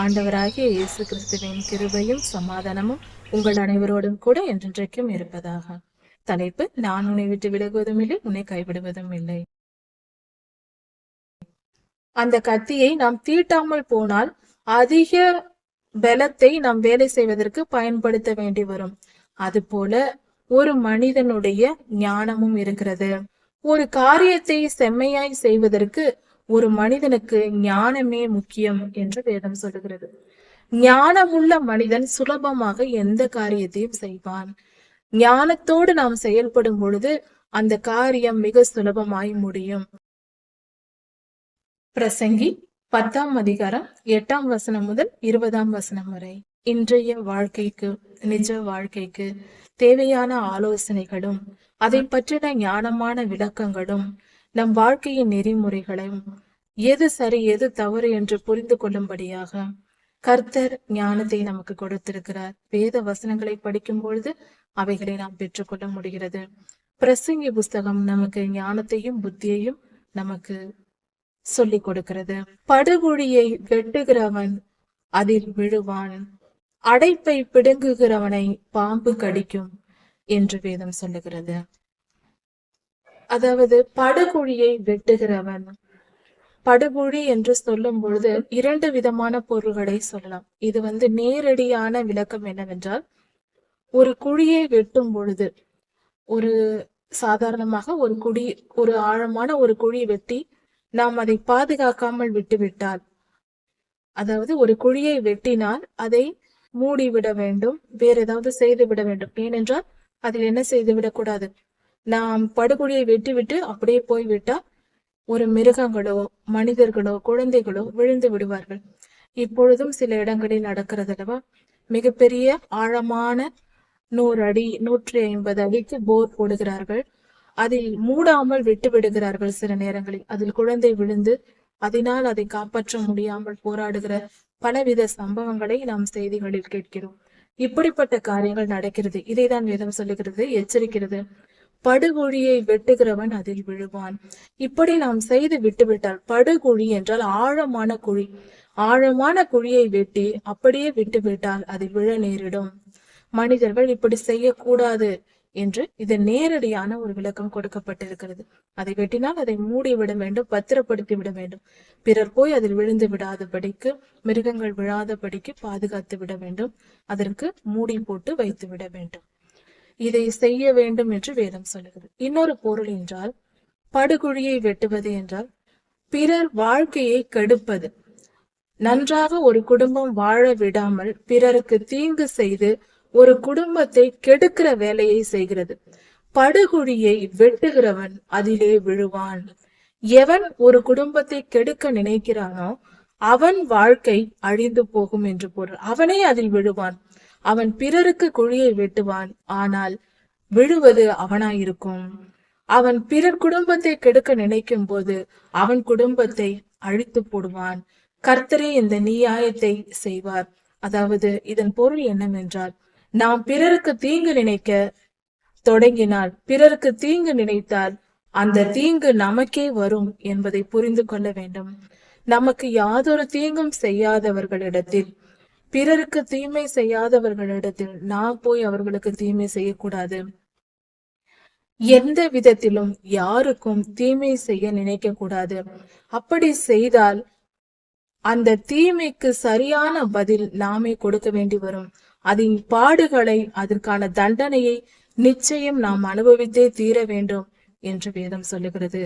ஆண்டவராகிய இயேசு கிறிஸ்துவின் கிருபையும் சமாதானமும் உங்கள் அனைவரோடும் கூட என்றென்றைக்கும் இருப்பதாக. தலைப்பு: நான் உன்னை விட்டு விலகுவதும் இல்லை, உன்னை கைவிடுவதும் இல்லை. அந்த கத்தியை நாம் தீட்டாமல் போனால் அதிக பலத்தை நாம் வேலை செய்வதற்கு பயன்படுத்த வேண்டி வரும். அதுபோல ஒரு மனிதனுடைய ஞானமும் இருக்கிறது. ஒரு காரியத்தை செம்மையாய் செய்வதற்கு ஒரு மனிதனுக்கு ஞானமே முக்கியம் என்று வேதம் சொல்லுகிறது. ஞானமுள்ள மனிதன் சுலபமாக எந்த காரியத்தையும் செய்வான். ஞானத்தோடு நாம் செயல்படும் பொழுது அந்த காரியம் மிக சுலபமாய் முடியும். பிரசங்கி 10ஆம் அதிகாரம் 8ஆம் வசனம் முதல் 20ஆம் வசனம் வரை இன்றைய வாழ்க்கைக்கு, நிஜ வாழ்க்கைக்கு தேவையான ஆலோசனைகளும் அதை பற்றின ஞானமான விளக்கங்களும் நம் வாழ்க்கையின் நெறிமுறைகளையும் எது சரி எது தவறு என்று புரிந்து கொள்ளும்படியாக கர்த்தர் ஞானத்தை நமக்கு கொடுத்திருக்கிறார். வேத வசனங்களை படிக்கும் பொழுது அவைகளை நாம் பெற்றுக்கொள்ள முடிகிறது. பிரசங்கி புஸ்தகம் நமக்கு ஞானத்தையும் புத்தியையும் நமக்கு சொல்லிக் கொடுக்கிறது. படுகுழியை வெட்டுகிறவன் அதில் விழுவான், அடைப்பை பிடுங்குகிறவனை பாம்பு கடிக்கும் என்று வேதம் சொல்லுகிறது. அதாவது படுகுழியை வெட்டுகிறவன், படுகுழி என்று சொல்லும் பொழுது இரண்டு விதமான பொருள்களை சொல்லலாம். இது நேரடியான விளக்கம் என்னவென்றால், ஒரு குழியை வெட்டும் பொழுது ஒரு சாதாரணமாக ஒரு ஆழமான ஒரு குழி வெட்டி நாம் அதை பாதுகாக்காமல் விட்டுவிட்டால், அதாவது ஒரு குழியை வெட்டினால் அதை மூடிவிட வேண்டும், வேற ஏதாவது செய்து விட வேண்டும். ஏனென்றால் அதில் என்ன செய்து விடக்கூடாது, நாம் படுகுழியை வெட்டிவிட்டு அப்படியே போய்விட்டால் ஒரு மிருகங்களோ மனிதர்களோ குழந்தைகளோ விழுந்து விடுவார்கள். இப்பொழுதும் சில இடங்களில் நடக்கிறது அல்லவா? மிகப்பெரிய ஆழமான 100 அடி 150 அடிக்கு போர் போடுகிறார்கள். அதில் மூடாமல் விட்டு விடுகிறார்கள். சில நேரங்களில் அதில் குழந்தை விழுந்து அதனால் அதை காப்பாற்ற முடியாமல் போராடுகிற பலவித சம்பவங்களை நாம் செய்திகளில் கேட்கிறோம். இப்படிப்பட்ட காரியங்கள் நடக்கிறது. இதைதான் வேதம் சொல்லுகிறது, எச்சரிக்கிறது. படுகுழியை வெட்டுகிறவன் அதில் விழுவான். இப்படி நாம் செய்து விட்டுவிட்டால், படுகுழி என்றால் ஆழமான குழி, ஆழமான குழியை வெட்டி அப்படியே விட்டுவிட்டால் அதில் விழ நேரிடும். மனிதர்கள் இப்படி செய்யக்கூடாது என்று இது நேரடியான ஒரு விளக்கம் கொடுக்கப்பட்டிருக்கிறது. அதை வெட்டினால் அதை மூடி விட வேண்டும், பத்திரப்படுத்தி விட வேண்டும். பிறர் போய் அதில் விழுந்து விடாதபடிக்கு, மிருகங்கள் விழாதபடிக்கு பாதுகாத்து விட வேண்டும். அதற்கு மூடி போட்டு வைத்து விட வேண்டும். இதை செய்ய வேண்டும் என்று வேதம் சொல்லுகிறது. இன்னொரு பொருள் என்றால், படுகுழியை வெட்டுவது என்றால் பிறர் வாழ்க்கையை கெடுப்பது. நன்றாக ஒரு குடும்பம் வாழ விடாமல் பிறருக்கு தீங்கு செய்து ஒரு குடும்பத்தை கெடுக்கிற வேலையை செய்கிறது. படுகுழியை வெட்டுகிறவன் அதிலே விழுவான். எவன் ஒரு குடும்பத்தை கெடுக்க நினைக்கிறானோ அவன் வாழ்க்கை அழிந்து போகும் என்று பொருள். அவனே அதில் விழுவான். அவன் பிறருக்கு குழியை வெட்டுவான், ஆனால் விழுவது அவனாயிருக்கும். அவன் பிறர் குடும்பத்தை கெடுக்க நினைக்கும் போது அவன் குடும்பத்தை அழித்து போடுவான். கர்த்தரே இந்த நியாயத்தை செய்வார். அதாவது இதன் பொருள் என்னவென்றால், நாம் பிறருக்கு தீங்கு நினைக்க தொடங்கினால், பிறருக்கு தீங்கு நினைத்தால் அந்த தீங்கு நமக்கே வரும் என்பதை புரிந்து கொள்ள வேண்டும். நமக்கு யாதொரு தீங்கும் செய்யாதவர்களிடத்தில், பிறருக்கு தீமை செய்யாதவர்களிடத்தில் நாம் போய் அவர்களுக்கு தீமை செய்யக்கூடாது. எந்த விதத்திலும் யாருக்கும் தீமை செய்ய நினைக்க கூடாது. அப்படி செய்தால் அந்த தீமைக்கு சரியான பதில் நாமே கொடுக்க வேண்டி வரும். அதன் பாடுகளை, அதற்கான தண்டனையை நிச்சயம் நாம் அனுபவித்தே தீர வேண்டும் என்று வேதம் சொல்லுகிறது.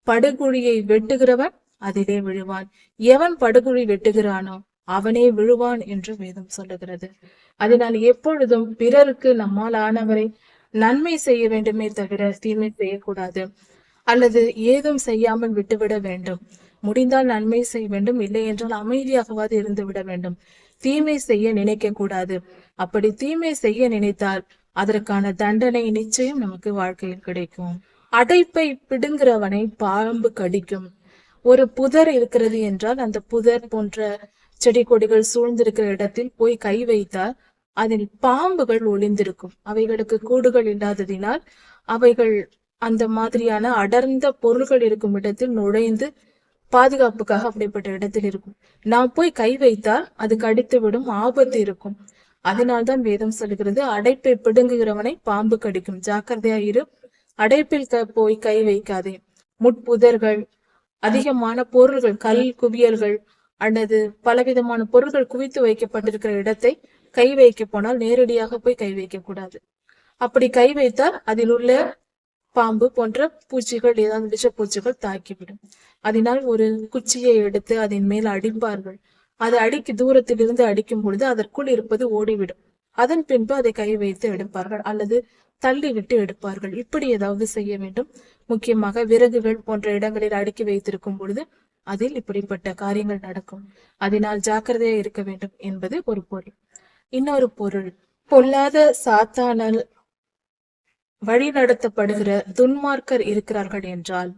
படுகுழியை வெட்டுகிறவன் அதிலே விழுவான். எவன் படுகுழி வெட்டுகிறானோ அவனே விழுவான் என்று வேதம் சொல்லுகிறது. அதனால் எப்பொழுதும் பிறருக்கு நம்மால் ஆனவரை நன்மை செய்ய வேண்டுமே தவிர தீமை செய்யக்கூடாது. அல்லது ஏதும் செய்யாமல் விட்டுவிட வேண்டும். முடிந்தால் நன்மை செய்ய வேண்டும், இல்லை என்றால் அமைதியாகவாது இருந்து விட வேண்டும். தீமை செய்ய நினைக்க கூடாது. அப்படி தீமை செய்ய நினைத்தால் அதற்கான தண்டனை நிச்சயம் நமக்கு வாழ்க்கையில் கிடைக்கும். அடைப்பை பிடுங்குறவனை பாம்பு கடிக்கும். ஒரு புதர் இருக்கிறது என்றால் அந்த புதர் போன்ற செடி கொடிகள் சூழ்ந்திருக்கிற இடத்தில் போய் கை வைத்தால் அதில் பாம்புகள் ஒளிந்திருக்கும். அவைகளுக்கு கூடுகள் இல்லாததினால் அவைகள் அந்த மாதிரியான அடர்ந்த பொருள்கள் இருக்கும் இடத்தில் நுழைந்து பாதுகாப்புக்காக அப்படிப்பட்ட இடத்தில் இருக்கும். நாம் போய் கை வைத்தால் அது கடித்து விடும், ஆபத்து இருக்கும். அதனால்தான் வேதம் சொல்லுகிறது, அடைப்பை பிடுங்குகிறவனை பாம்பு கடிக்கும், ஜாக்கிரதையா இரு, அடைப்பில் போய் கை வைக்காதே. முட்புதர்கள், அதிகமான பொருள்கள், கல் குவியல்கள் அல்லது பலவிதமான பொருள்கள் குவித்து வைக்கப்பட்டிருக்கிற இடத்தை கை வைக்க போனால் நேரடியாக போய் கை வைக்க கூடாது. அப்படி கை வைத்தால் அதில் உள்ள பாம்பு போன்ற பூச்சிகள், ஏதாவது விஷப்பூச்சிகள் தாக்கிவிடும். அதனால் ஒரு குச்சியை எடுத்து அதன் மேல் அடிப்பார்கள். அது தூரத்திலிருந்து அடிக்கும் பொழுது அதற்குள் இருப்பது ஓடிவிடும். அதன் பின்பு அதை கை வைத்து எடுப்பார்கள் அல்லது தள்ளி விட்டு எடுப்பார்கள். இப்படி ஏதாவது செய்ய வேண்டும். முக்கியமாக விறகுகள் போன்ற இடங்களில் அடுக்கி வைத்திருக்கும் பொழுது அதில் இப்படிப்பட்ட காரியங்கள் நடக்கும். அதனால் ஜாக்கிரதையா இருக்க வேண்டும் என்பது ஒரு பொருள். இன்னொரு பொருள், பொல்லாத சாத்தானால் வழி நடத்தப்படுகிற துன்மார்க்கர் இருக்கிறார்கள் என்றால்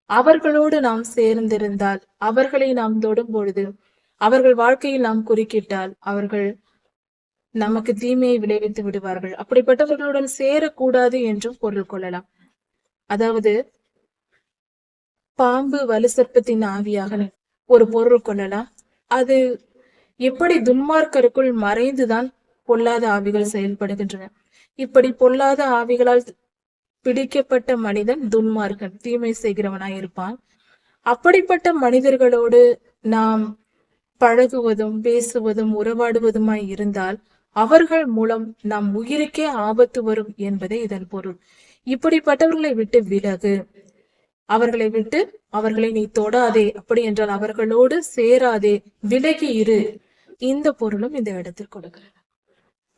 அவர்களோடு நாம் சேர்ந்திருந்தால், அவர்களை நாம் தொடும் பொழுது, அவர்கள் வாழ்க்கையில் நாம் குறுக்கிட்டால் அவர்கள் நமக்கு தீமையை விளைவித்து விடுவார்கள். அப்படிப்பட்டவர்களுடன் சேரக்கூடாது என்றும் பொருள் கொள்ளலாம். அதாவது பாம்பு வலு சர்ப்பத்தின் ஆவியாக ஒரு பொருள் கொள்ளலாம். அது எப்படி துன்மார்க்கருக்குள் மறைந்துதான் பொல்லாத ஆவிகள் செயல்படுகின்றன. இப்படி பொல்லாத ஆவிகளால் பிடிக்கப்பட்ட மனிதன் துன்மார்க்கன், தீமை செய்கிறவனாய் இருப்பான். அப்படிப்பட்ட மனிதர்களோடு நாம் பழகுவதும் பேசுவதும் உறவாடுவதுமாய் இருந்தால் அவர்கள் மூலம் நம் உயிருக்கே ஆபத்து வரும் என்பதே இதன் பொருள். இப்படிப்பட்டவர்களை விட்டு விலகு, அவர்களை நீ தொடாதே, அப்படி என்றால் அவர்களோடு சேராதே, விலகி இரு. இந்த பொருளும் இந்த இடத்தில் கொடுக்கிறது.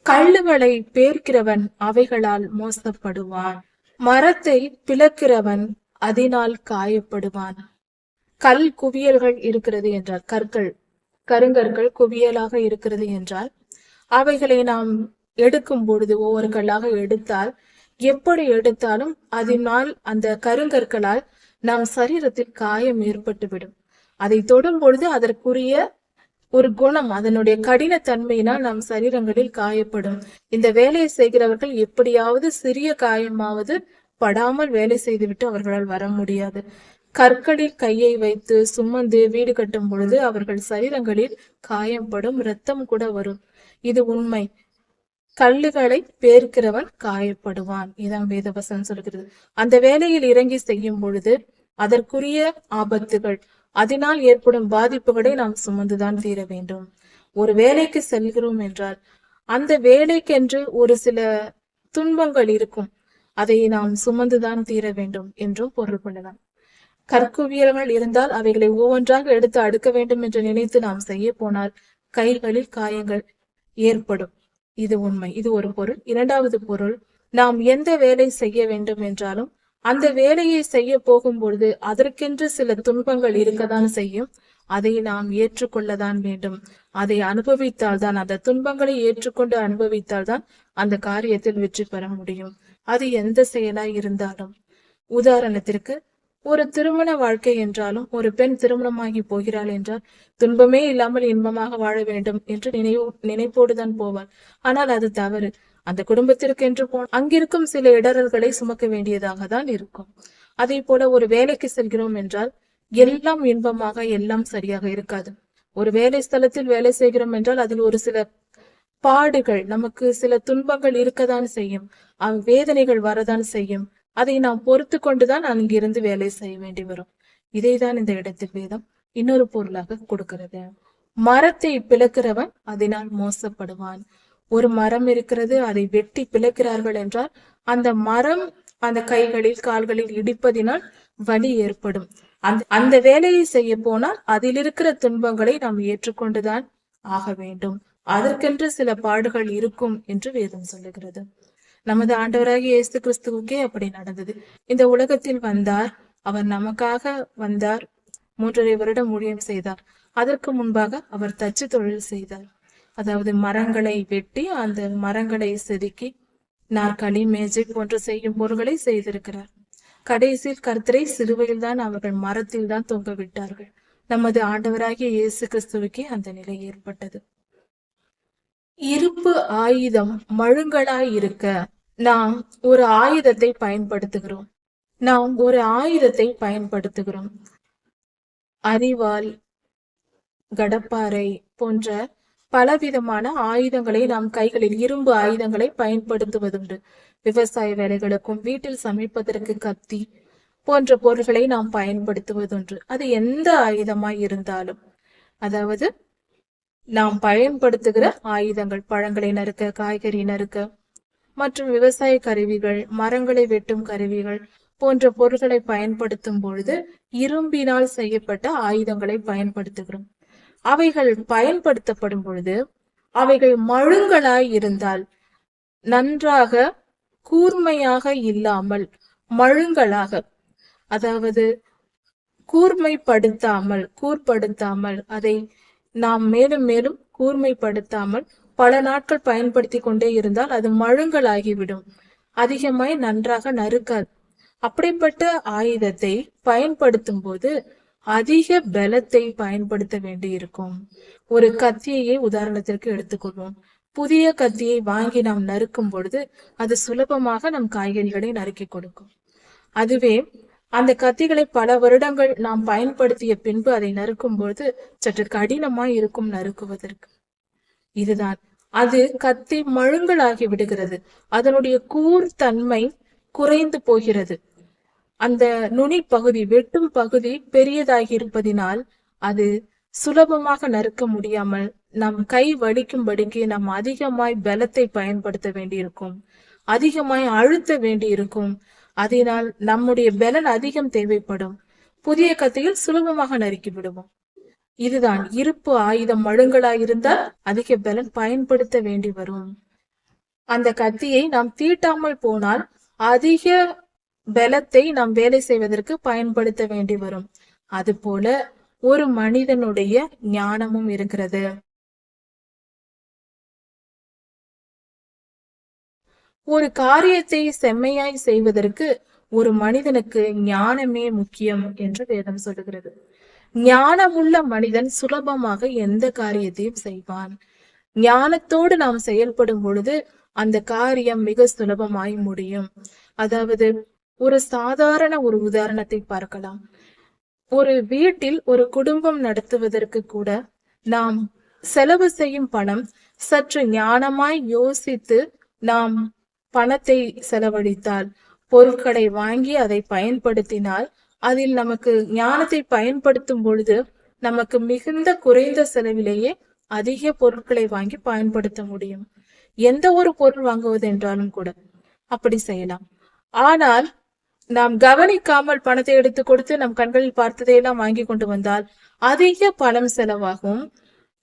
கல்லுகளை பேர்க்கிறவன் அவைகளால் மோசப்படுவான், மரத்தை பிளக்கிறவன் அதனால் காயப்படுவான். கல் குவியல்கள் இருக்கிறது என்றால், கருங்கற்கள் குவியலாக இருக்கிறது என்றால் அவைகளை நாம் எடுக்கும் பொழுது ஒவ்வொரு கல்லாக எடுத்தால், எப்படி எடுத்தாலும் அதனால் அந்த கருங்கற்களால் நம் சரீரத்தில் காயம் ஏற்பட்டுவிடும். அதை தொடும் பொழுது அதற்குரிய ஒரு குணம், அதனுடைய கடினத்தன்மையினால் நம் சரீரங்களில் காயப்படும். இந்த வேலையை செய்கிறவர்கள் எப்படியாவது சிறிய காயமாவது படாமல் வேலை செய்துவிட்டு அவர்களால் வர முடியாது. கற்களில் கையை வைத்து சுமந்து வீடு கட்டும் பொழுது அவர்கள் சரீரங்களில் காயப்படும், இரத்தம் கூட வரும். இது உண்மை. கல்லுகளை பேர்க்கிறவன் காயப்படுவான், இதான் வேதவசனம் சொல்கிறது. அந்த வேலையில் இறங்கி செய்யும் பொழுது அதற்குரிய ஆபத்துகள், அதனால் ஏற்படும் பாதிப்புகளை நாம் சுமந்துதான் தீர வேண்டும். ஒரு வேலைக்கு செல்கிறோம் என்றால் அந்த வேலைக்கென்று ஒரு சில துன்பங்கள் இருக்கும், அதை நாம் சுமந்துதான் தீர வேண்டும் என்றும் பொருள் கொள்ளலாம். கற்குவியல்கள் இருந்தால் அவைகளை ஒவ்வொன்றாக எடுத்து அடுக்க வேண்டும் என்று நினைத்து நாம் செய்ய போனால் கைகளில் காயங்கள் ஏற்படும். இது உண்மை. இது ஒரு பொருள். இரண்டாவது பொருள், நாம் எந்த வேலை செய்ய வேண்டும் என்றாலும் அந்த வேலையை செய்ய போகும் பொழுது அதற்கென்று சில துன்பங்கள் இருக்கத்தான் செய்யும். அதை நாம் ஏற்றுக்கொள்ளதான் வேண்டும். அதை அனுபவித்தால்தான், அந்த துன்பங்களை ஏற்றுக்கொண்டு அனுபவித்தால்தான் அந்த காரியத்தில் வெற்றி பெற முடியும். அது எந்த செயலாய் இருந்தாலும். உதாரணத்திற்கு, ஒரு திருமண வாழ்க்கை என்றாலும் ஒரு பெண் திருமணமாகி போகிறாள் என்றால் துன்பமே இல்லாமல் இன்பமாக வாழ வேண்டும் என்று நினைப்போடுதான் போவாள். ஆனால் அது தவறு. அந்த குடும்பத்திற்கு என்று அங்கிருக்கும் சில இடரல்களை சுமக்க வேண்டியதாக தான் இருக்கும். அதே போல ஒரு வேலைக்கு செல்கிறோம் என்றால் எல்லாம் இன்பமாக, எல்லாம் சரியாக இருக்காது. ஒரு வேலை ஸ்தலத்தில் வேலை செய்கிறோம் என்றால் அதில் ஒரு சில பாடுகள், நமக்கு சில துன்பங்கள் இருக்கத்தான் செய்யும், வேதனைகள் வரதான் செய்யும். அதை நாம் பொறுத்து கொண்டுதான் அங்கிருந்து வேலை செய்ய வேண்டி வரும். இதைதான் இந்த இடத்தில் வேதம் இன்னொரு பொருளாக கொடுக்கிறது. மரத்தை பிளக்கிறவன் அதனால் மோசப்படுவான். ஒரு மரம் இருக்கிறது, அதை வெட்டி பிளக்கிறார்கள் என்றால் அந்த மரம் அந்த கைகளில் கால்களில் இடிப்பதினால் வலி ஏற்படும். அந்த வேலையை செய்ய போனால் அதில் இருக்கிற துன்பங்களை நாம் ஏற்றுக்கொண்டுதான் ஆக வேண்டும். அதற்கென்று சில பாடுகள் இருக்கும் என்று வேதம் சொல்லுகிறது. நமது ஆண்டவராகிய இயேசு கிறிஸ்துவுக்கே அப்படி நடந்தது. இந்த உலகத்தில் வந்தார், அவர் நமக்காக வந்தார், 3.5 வருடம் ஊழியம் செய்தார். அதற்கு முன்பாக அவர் தச்சு தொழில் செய்தார். அதாவது மரங்களை வெட்டி அந்த மரங்களை செதுக்கி நாற்காலி, மேஜை போன்ற செய்யும் பொருட்களை செய்திருக்கிறார். கடைசியில் கர்த்தரை சிலுவையில் தான் அவர்கள் மரத்தில் தான் தொங்க விட்டார்கள். நமது ஆண்டவராகிய இயேசு கிறிஸ்துவுக்கே அந்த நிலை ஏற்பட்டது. இருப்பு ஆயுதம் மழுங்கலாய் இருக்க நாம் ஒரு ஆயுதத்தை பயன்படுத்துகிறோம். அரிவாள், கடப்பாரை போன்ற பலவிதமான ஆயுதங்களை நாம் கைகளில் இரும்பு ஆயுதங்களை பயன்படுத்துவதுண்டு. விவசாய வேலைகளுக்கும் வீட்டில் சமைப்பதற்கு கத்தி போன்ற பொருட்களை நாம் பயன்படுத்துவதுண்டு. அது எந்த ஆயுதமாய் இருந்தாலும், அதாவது நாம் பயன்படுத்துகிற ஆயுதங்கள், பழங்களை நறுக்க, காய்கறி நறுக்க மற்றும் விவசாய கருவிகள், மரங்களை வெட்டும் கருவிகள் போன்ற பொருட்களை பயன்படுத்தும் பொழுது இரும்பினால் செய்யப்பட்ட ஆயுதங்களை பயன்படுத்துகிறோம். அவைகள் பயன்படுத்தப்படும் பொழுது அவைகள் மழுங்களாய் இருந்தால், நன்றாக கூர்மையாக இல்லாமல் மழுங்களாக, அதாவது கூர்படுத்தாமல் அதை நாம் மேலும் மேலும் கூர்மைப்படுத்தாமல் பல நாட்கள் பயன்படுத்தி கொண்டே இருந்தால் அது மழுங்கலாகிவிடும், அதிகமாய் நன்றாக நறுக்காது. அப்படிப்பட்ட ஆயுதத்தை பயன்படுத்தும் போது அதிக பலத்தை பயன்படுத்த வேண்டி இருக்கும். ஒரு கத்தியை உதாரணத்திற்கு எடுத்துக்கொள்வோம். புதிய கத்தியை வாங்கி நாம் நறுக்கும் பொழுது அது சுலபமாக நம் காய்கறிகளை நறுக்கி கொடுக்கும். அதுவே அந்த கத்திகளை பல வருடங்கள் நாம் பயன்படுத்திய பின்பு அதை நறுக்கும் பொழுது சற்று கடினமாய் இருக்கும் நறுக்குவதற்கு. இதுதான், அது கத்தி மழுங்கலாகி விடுகிறது, அதனுடைய கூர்த்தன்மை குறைந்து போகிறது. அந்த நுனி பகுதி, வெட்டும் பகுதி பெரியதாகி இருப்பதினால் அது சுலபமாக நறுக்க முடியாமல் நம் கை வலிக்கும்படிக்கு நாம் அதிகமாய் பலத்தை பயன்படுத்த வேண்டியிருக்கும், அதிகமாய் அழுத்த வேண்டியிருக்கும். அதனால் நம்முடைய பலன் அதிகம் தேவைப்படும். புதிய கத்தியில் சுலபமாக நறுக்கி விடுவோம். இதுதான், இருப்பு ஆயுதம் மழுங்கலாயிருந்தால் அதிக பலன் பயன்படுத்த வேண்டி வரும். அந்த கத்தியை நாம் தீட்டாமல் போனால் அதிக பலத்தை நாம் வேலை செய்வதற்கு பயன்படுத்த வேண்டி வரும். அதுபோல ஒரு மனிதனுடைய ஞானமும் இருக்கிறது. ஒரு காரியத்தை செம்மையாய் செய்வதற்கு ஒரு மனிதனுக்கு ஞானமே முக்கியம் என்று வேதம் சொல்லுகிறது. ஞானமுள்ள மனிதன் சுலபமாக எந்த காரியத்தையும் செய்வான். ஞானத்தோடு நாம் செயல்படும் பொழுது அந்த காரியம் மிக சுலபமாய் முடியும். அதாவது ஒரு சாதாரண ஒரு உதாரணத்தை பார்க்கலாம். ஒரு வீட்டில் ஒரு குடும்பம் நடத்துவதற்கு கூட நாம் செலவு செய்யும் பணம் சற்று ஞானமாய் யோசித்து நாம் பணத்தை செலவழித்தால், பொருட்களை வாங்கி அதை பயன்படுத்தினால், அதில் நமக்கு ஞானத்தை பயன்படுத்தும் பொழுது நமக்கு மிகுந்த குறைந்த செலவிலேயே அதிக பொருட்களை வாங்கி பயன்படுத்த முடியும். எந்த ஒரு பொருள் வாங்குவது என்றாலும் கூட அப்படி செய்யலாம். ஆனால் நாம் கவனிக்காமல் பணத்தை எடுத்து கொடுத்து நம் கண்களில் பார்த்ததையெல்லாம் வாங்கி கொண்டு வந்தால் அதிக பணம் செலவாகும்,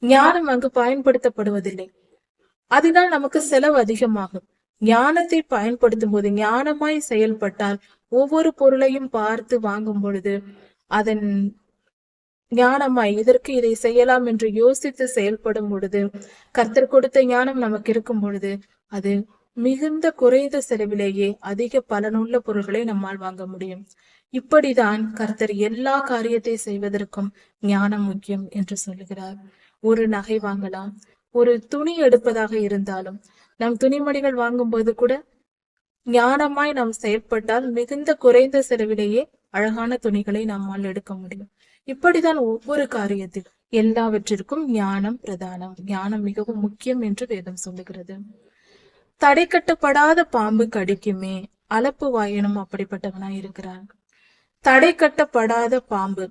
ஞானம் அங்கு பயன்படுத்தப்படுவதில்லை. அதனால் நமக்கு செலவு அதிகமாகும். ஞானத்தை பயன்படுத்தும் போது, ஞானமாய் செயல்பட்டால், ஒவ்வொரு பொருளையும் பார்த்து வாங்கும் பொழுது அதன் ஞானமாய் இதற்கு இதை செய்யலாம் என்று யோசித்து செயல்படும் பொழுது, கர்த்தர் கொடுத்த ஞானம் நமக்கு இருக்கும் பொழுது அது மிகுந்த குறைந்த செலவிலேயே அதிக பலனுள்ள பொருட்களை நம்மால் வாங்க முடியும். இப்படிதான் கர்த்தர் எல்லா காரியத்தை செய்வதற்கும் ஞானம் முக்கியம் என்று சொல்லுகிறார். ஒரு நகை வாங்கலாம், ஒரு துணி எடுப்பதாக இருந்தாலும், நம் துணிமணிகள் வாங்கும் போது கூட ஞானமாய் நாம் செயல்பட்டால் மிகுந்த குறைந்த செலவிலேயே அழகான துணிகளை நம்மால் எடுக்க முடியும். இப்படிதான் ஒவ்வொரு காரியத்தில் எல்லாவற்றிற்கும் ஞானம் பிரதானம், ஞானம் மிகவும் முக்கியம் என்று வேதம் சொல்லுகிறது. தடை கட்டப்படாத பாம்பு கடிக்குமே, அளப்பு வாயனும் அப்படிப்பட்டவனாய் இருக்கிறான். தடை கட்டப்படாத பாம்பு,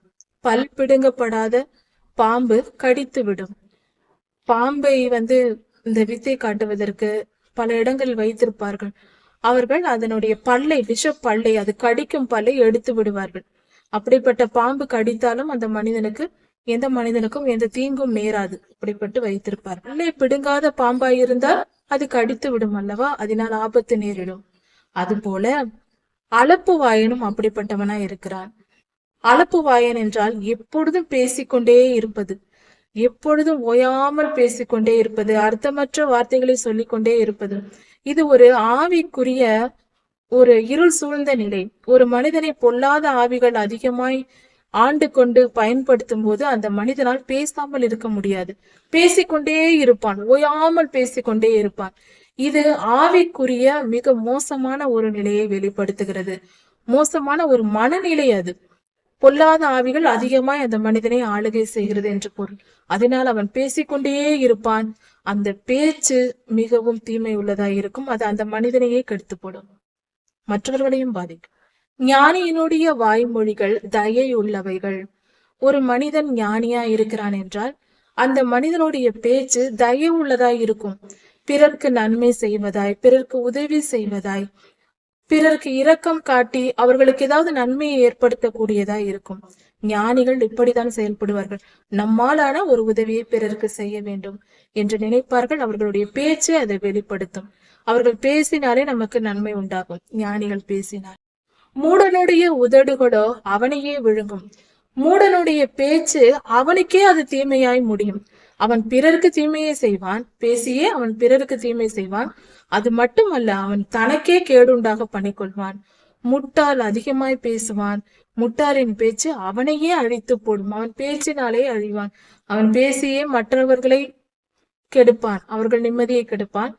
பல் பிடுங்கப்படாத பாம்பு கடித்து விடும். பாம்பை இந்த வித்தை காட்டுவதற்கு பல இடங்களில் வைத்திருப்பார்கள். அவர்கள் அதனுடைய பல்லை, விஷ பல்லை, அது கடிக்கும் பல்லை எடுத்து விடுவார்கள். அப்படிப்பட்ட பாம்பு கடித்தாலும் அந்த மனிதனுக்கு, எந்த மனிதனுக்கும் எந்த தீங்கும் நேராது, அப்படிப்பட்டு வைத்திருப்பார்கள். பல்லை பிடுங்காத பாம்பாய் இருந்தால் அது கடித்து விடும் அல்லவா, அதனால் ஆபத்து நேரிடும். அதுபோல அளப்பு வாயனும் அப்படிப்பட்டவனா இருக்கிறான். அளப்பு வாயன் என்றால் எப்பொழுதும் பேசிக்கொண்டே இருப்பது, எப்பொழுதும் ஓயாமல் பேசிக்கொண்டே இருப்பது, அர்த்தமற்ற வார்த்தைகளை சொல்லிக்கொண்டே இருப்பது. இது ஒரு ஆவிக்குரிய ஒரு இருள் சூழ்ந்த நிலை. ஒரு மனிதனை பொல்லாத ஆவிகள் அதிகமாய் ஆண்டு கொண்டு பயன்படுத்தும் போது அந்த மனிதனால் பேசாமல் இருக்க முடியாது, பேசிக்கொண்டே இருப்பான், ஓயாமல் பேசிக்கொண்டே இருப்பான். இது ஆவிக்குரிய மிக மோசமான ஒரு நிலையை வெளிப்படுத்துகிறது, மோசமான ஒரு மனநிலை அது. பொல்லாத ஆவிகள் அதிகமாய் அந்த மனிதனை ஆளுகை செய்கிறது என்று பொருள். அதனால் அவன் பேசிக்கொண்டே இருப்பான். அந்த பேச்சு மிகவும் தீமை உள்ளதாய் இருக்கும். அது அந்த மனிதனையே கெடுத்து போடும், மற்றவர்களையும் பாதிக்கும். ஞானியினுடைய வாய்மொழிகள் தயை உள்ளவைகள். ஒரு மனிதன் ஞானியா இருக்கிறான் என்றால் அந்த மனிதனுடைய பேச்சு தயை உள்ளதாய் இருக்கும். பிறர்க்கு நன்மை செய்வதாய், பிறர்க்கு உதவி செய்வதாய், பிறருக்கு இரக்கம் காட்டி அவர்களுக்கு ஏதாவது நன்மையை ஏற்படுத்தக்கூடியதா இருக்கும். ஞானிகள் இப்படித்தான் செயல்படுவார்கள். நம்மாலான ஒரு உதவியை பிறருக்கு செய்ய வேண்டும் என்று நினைப்பார்கள். அவர்களுடைய பேச்சு அதை வெளிப்படுத்தும். அவர்கள் பேசினாலே நமக்கு நன்மை உண்டாகும். ஞானிகள் பேசினார். மூடனுடைய உதடுகளோ அவனையே விழுங்கும். மூடனுடைய பேச்சு அவனுக்கே அது தீமையாய் முடியும். அவன் பிறருக்கு தீமையை செய்வான், பேசியே அவன் பிறருக்கு தீமை செய்வான். அது மட்டுமல்ல, அவன் தனக்கே கேடுண்டாக பண்ணிக்கொள்வான். முட்டாள் அதிகமாய் பேசுவான். முட்டாளின் பேச்சு அவனையே அழித்து போடும். அவன் பேச்சினாலே அழிவான். அவன் பேசியே மற்றவர்களை கெடுப்பான், அவர்கள் நிம்மதியை கெடுப்பான்.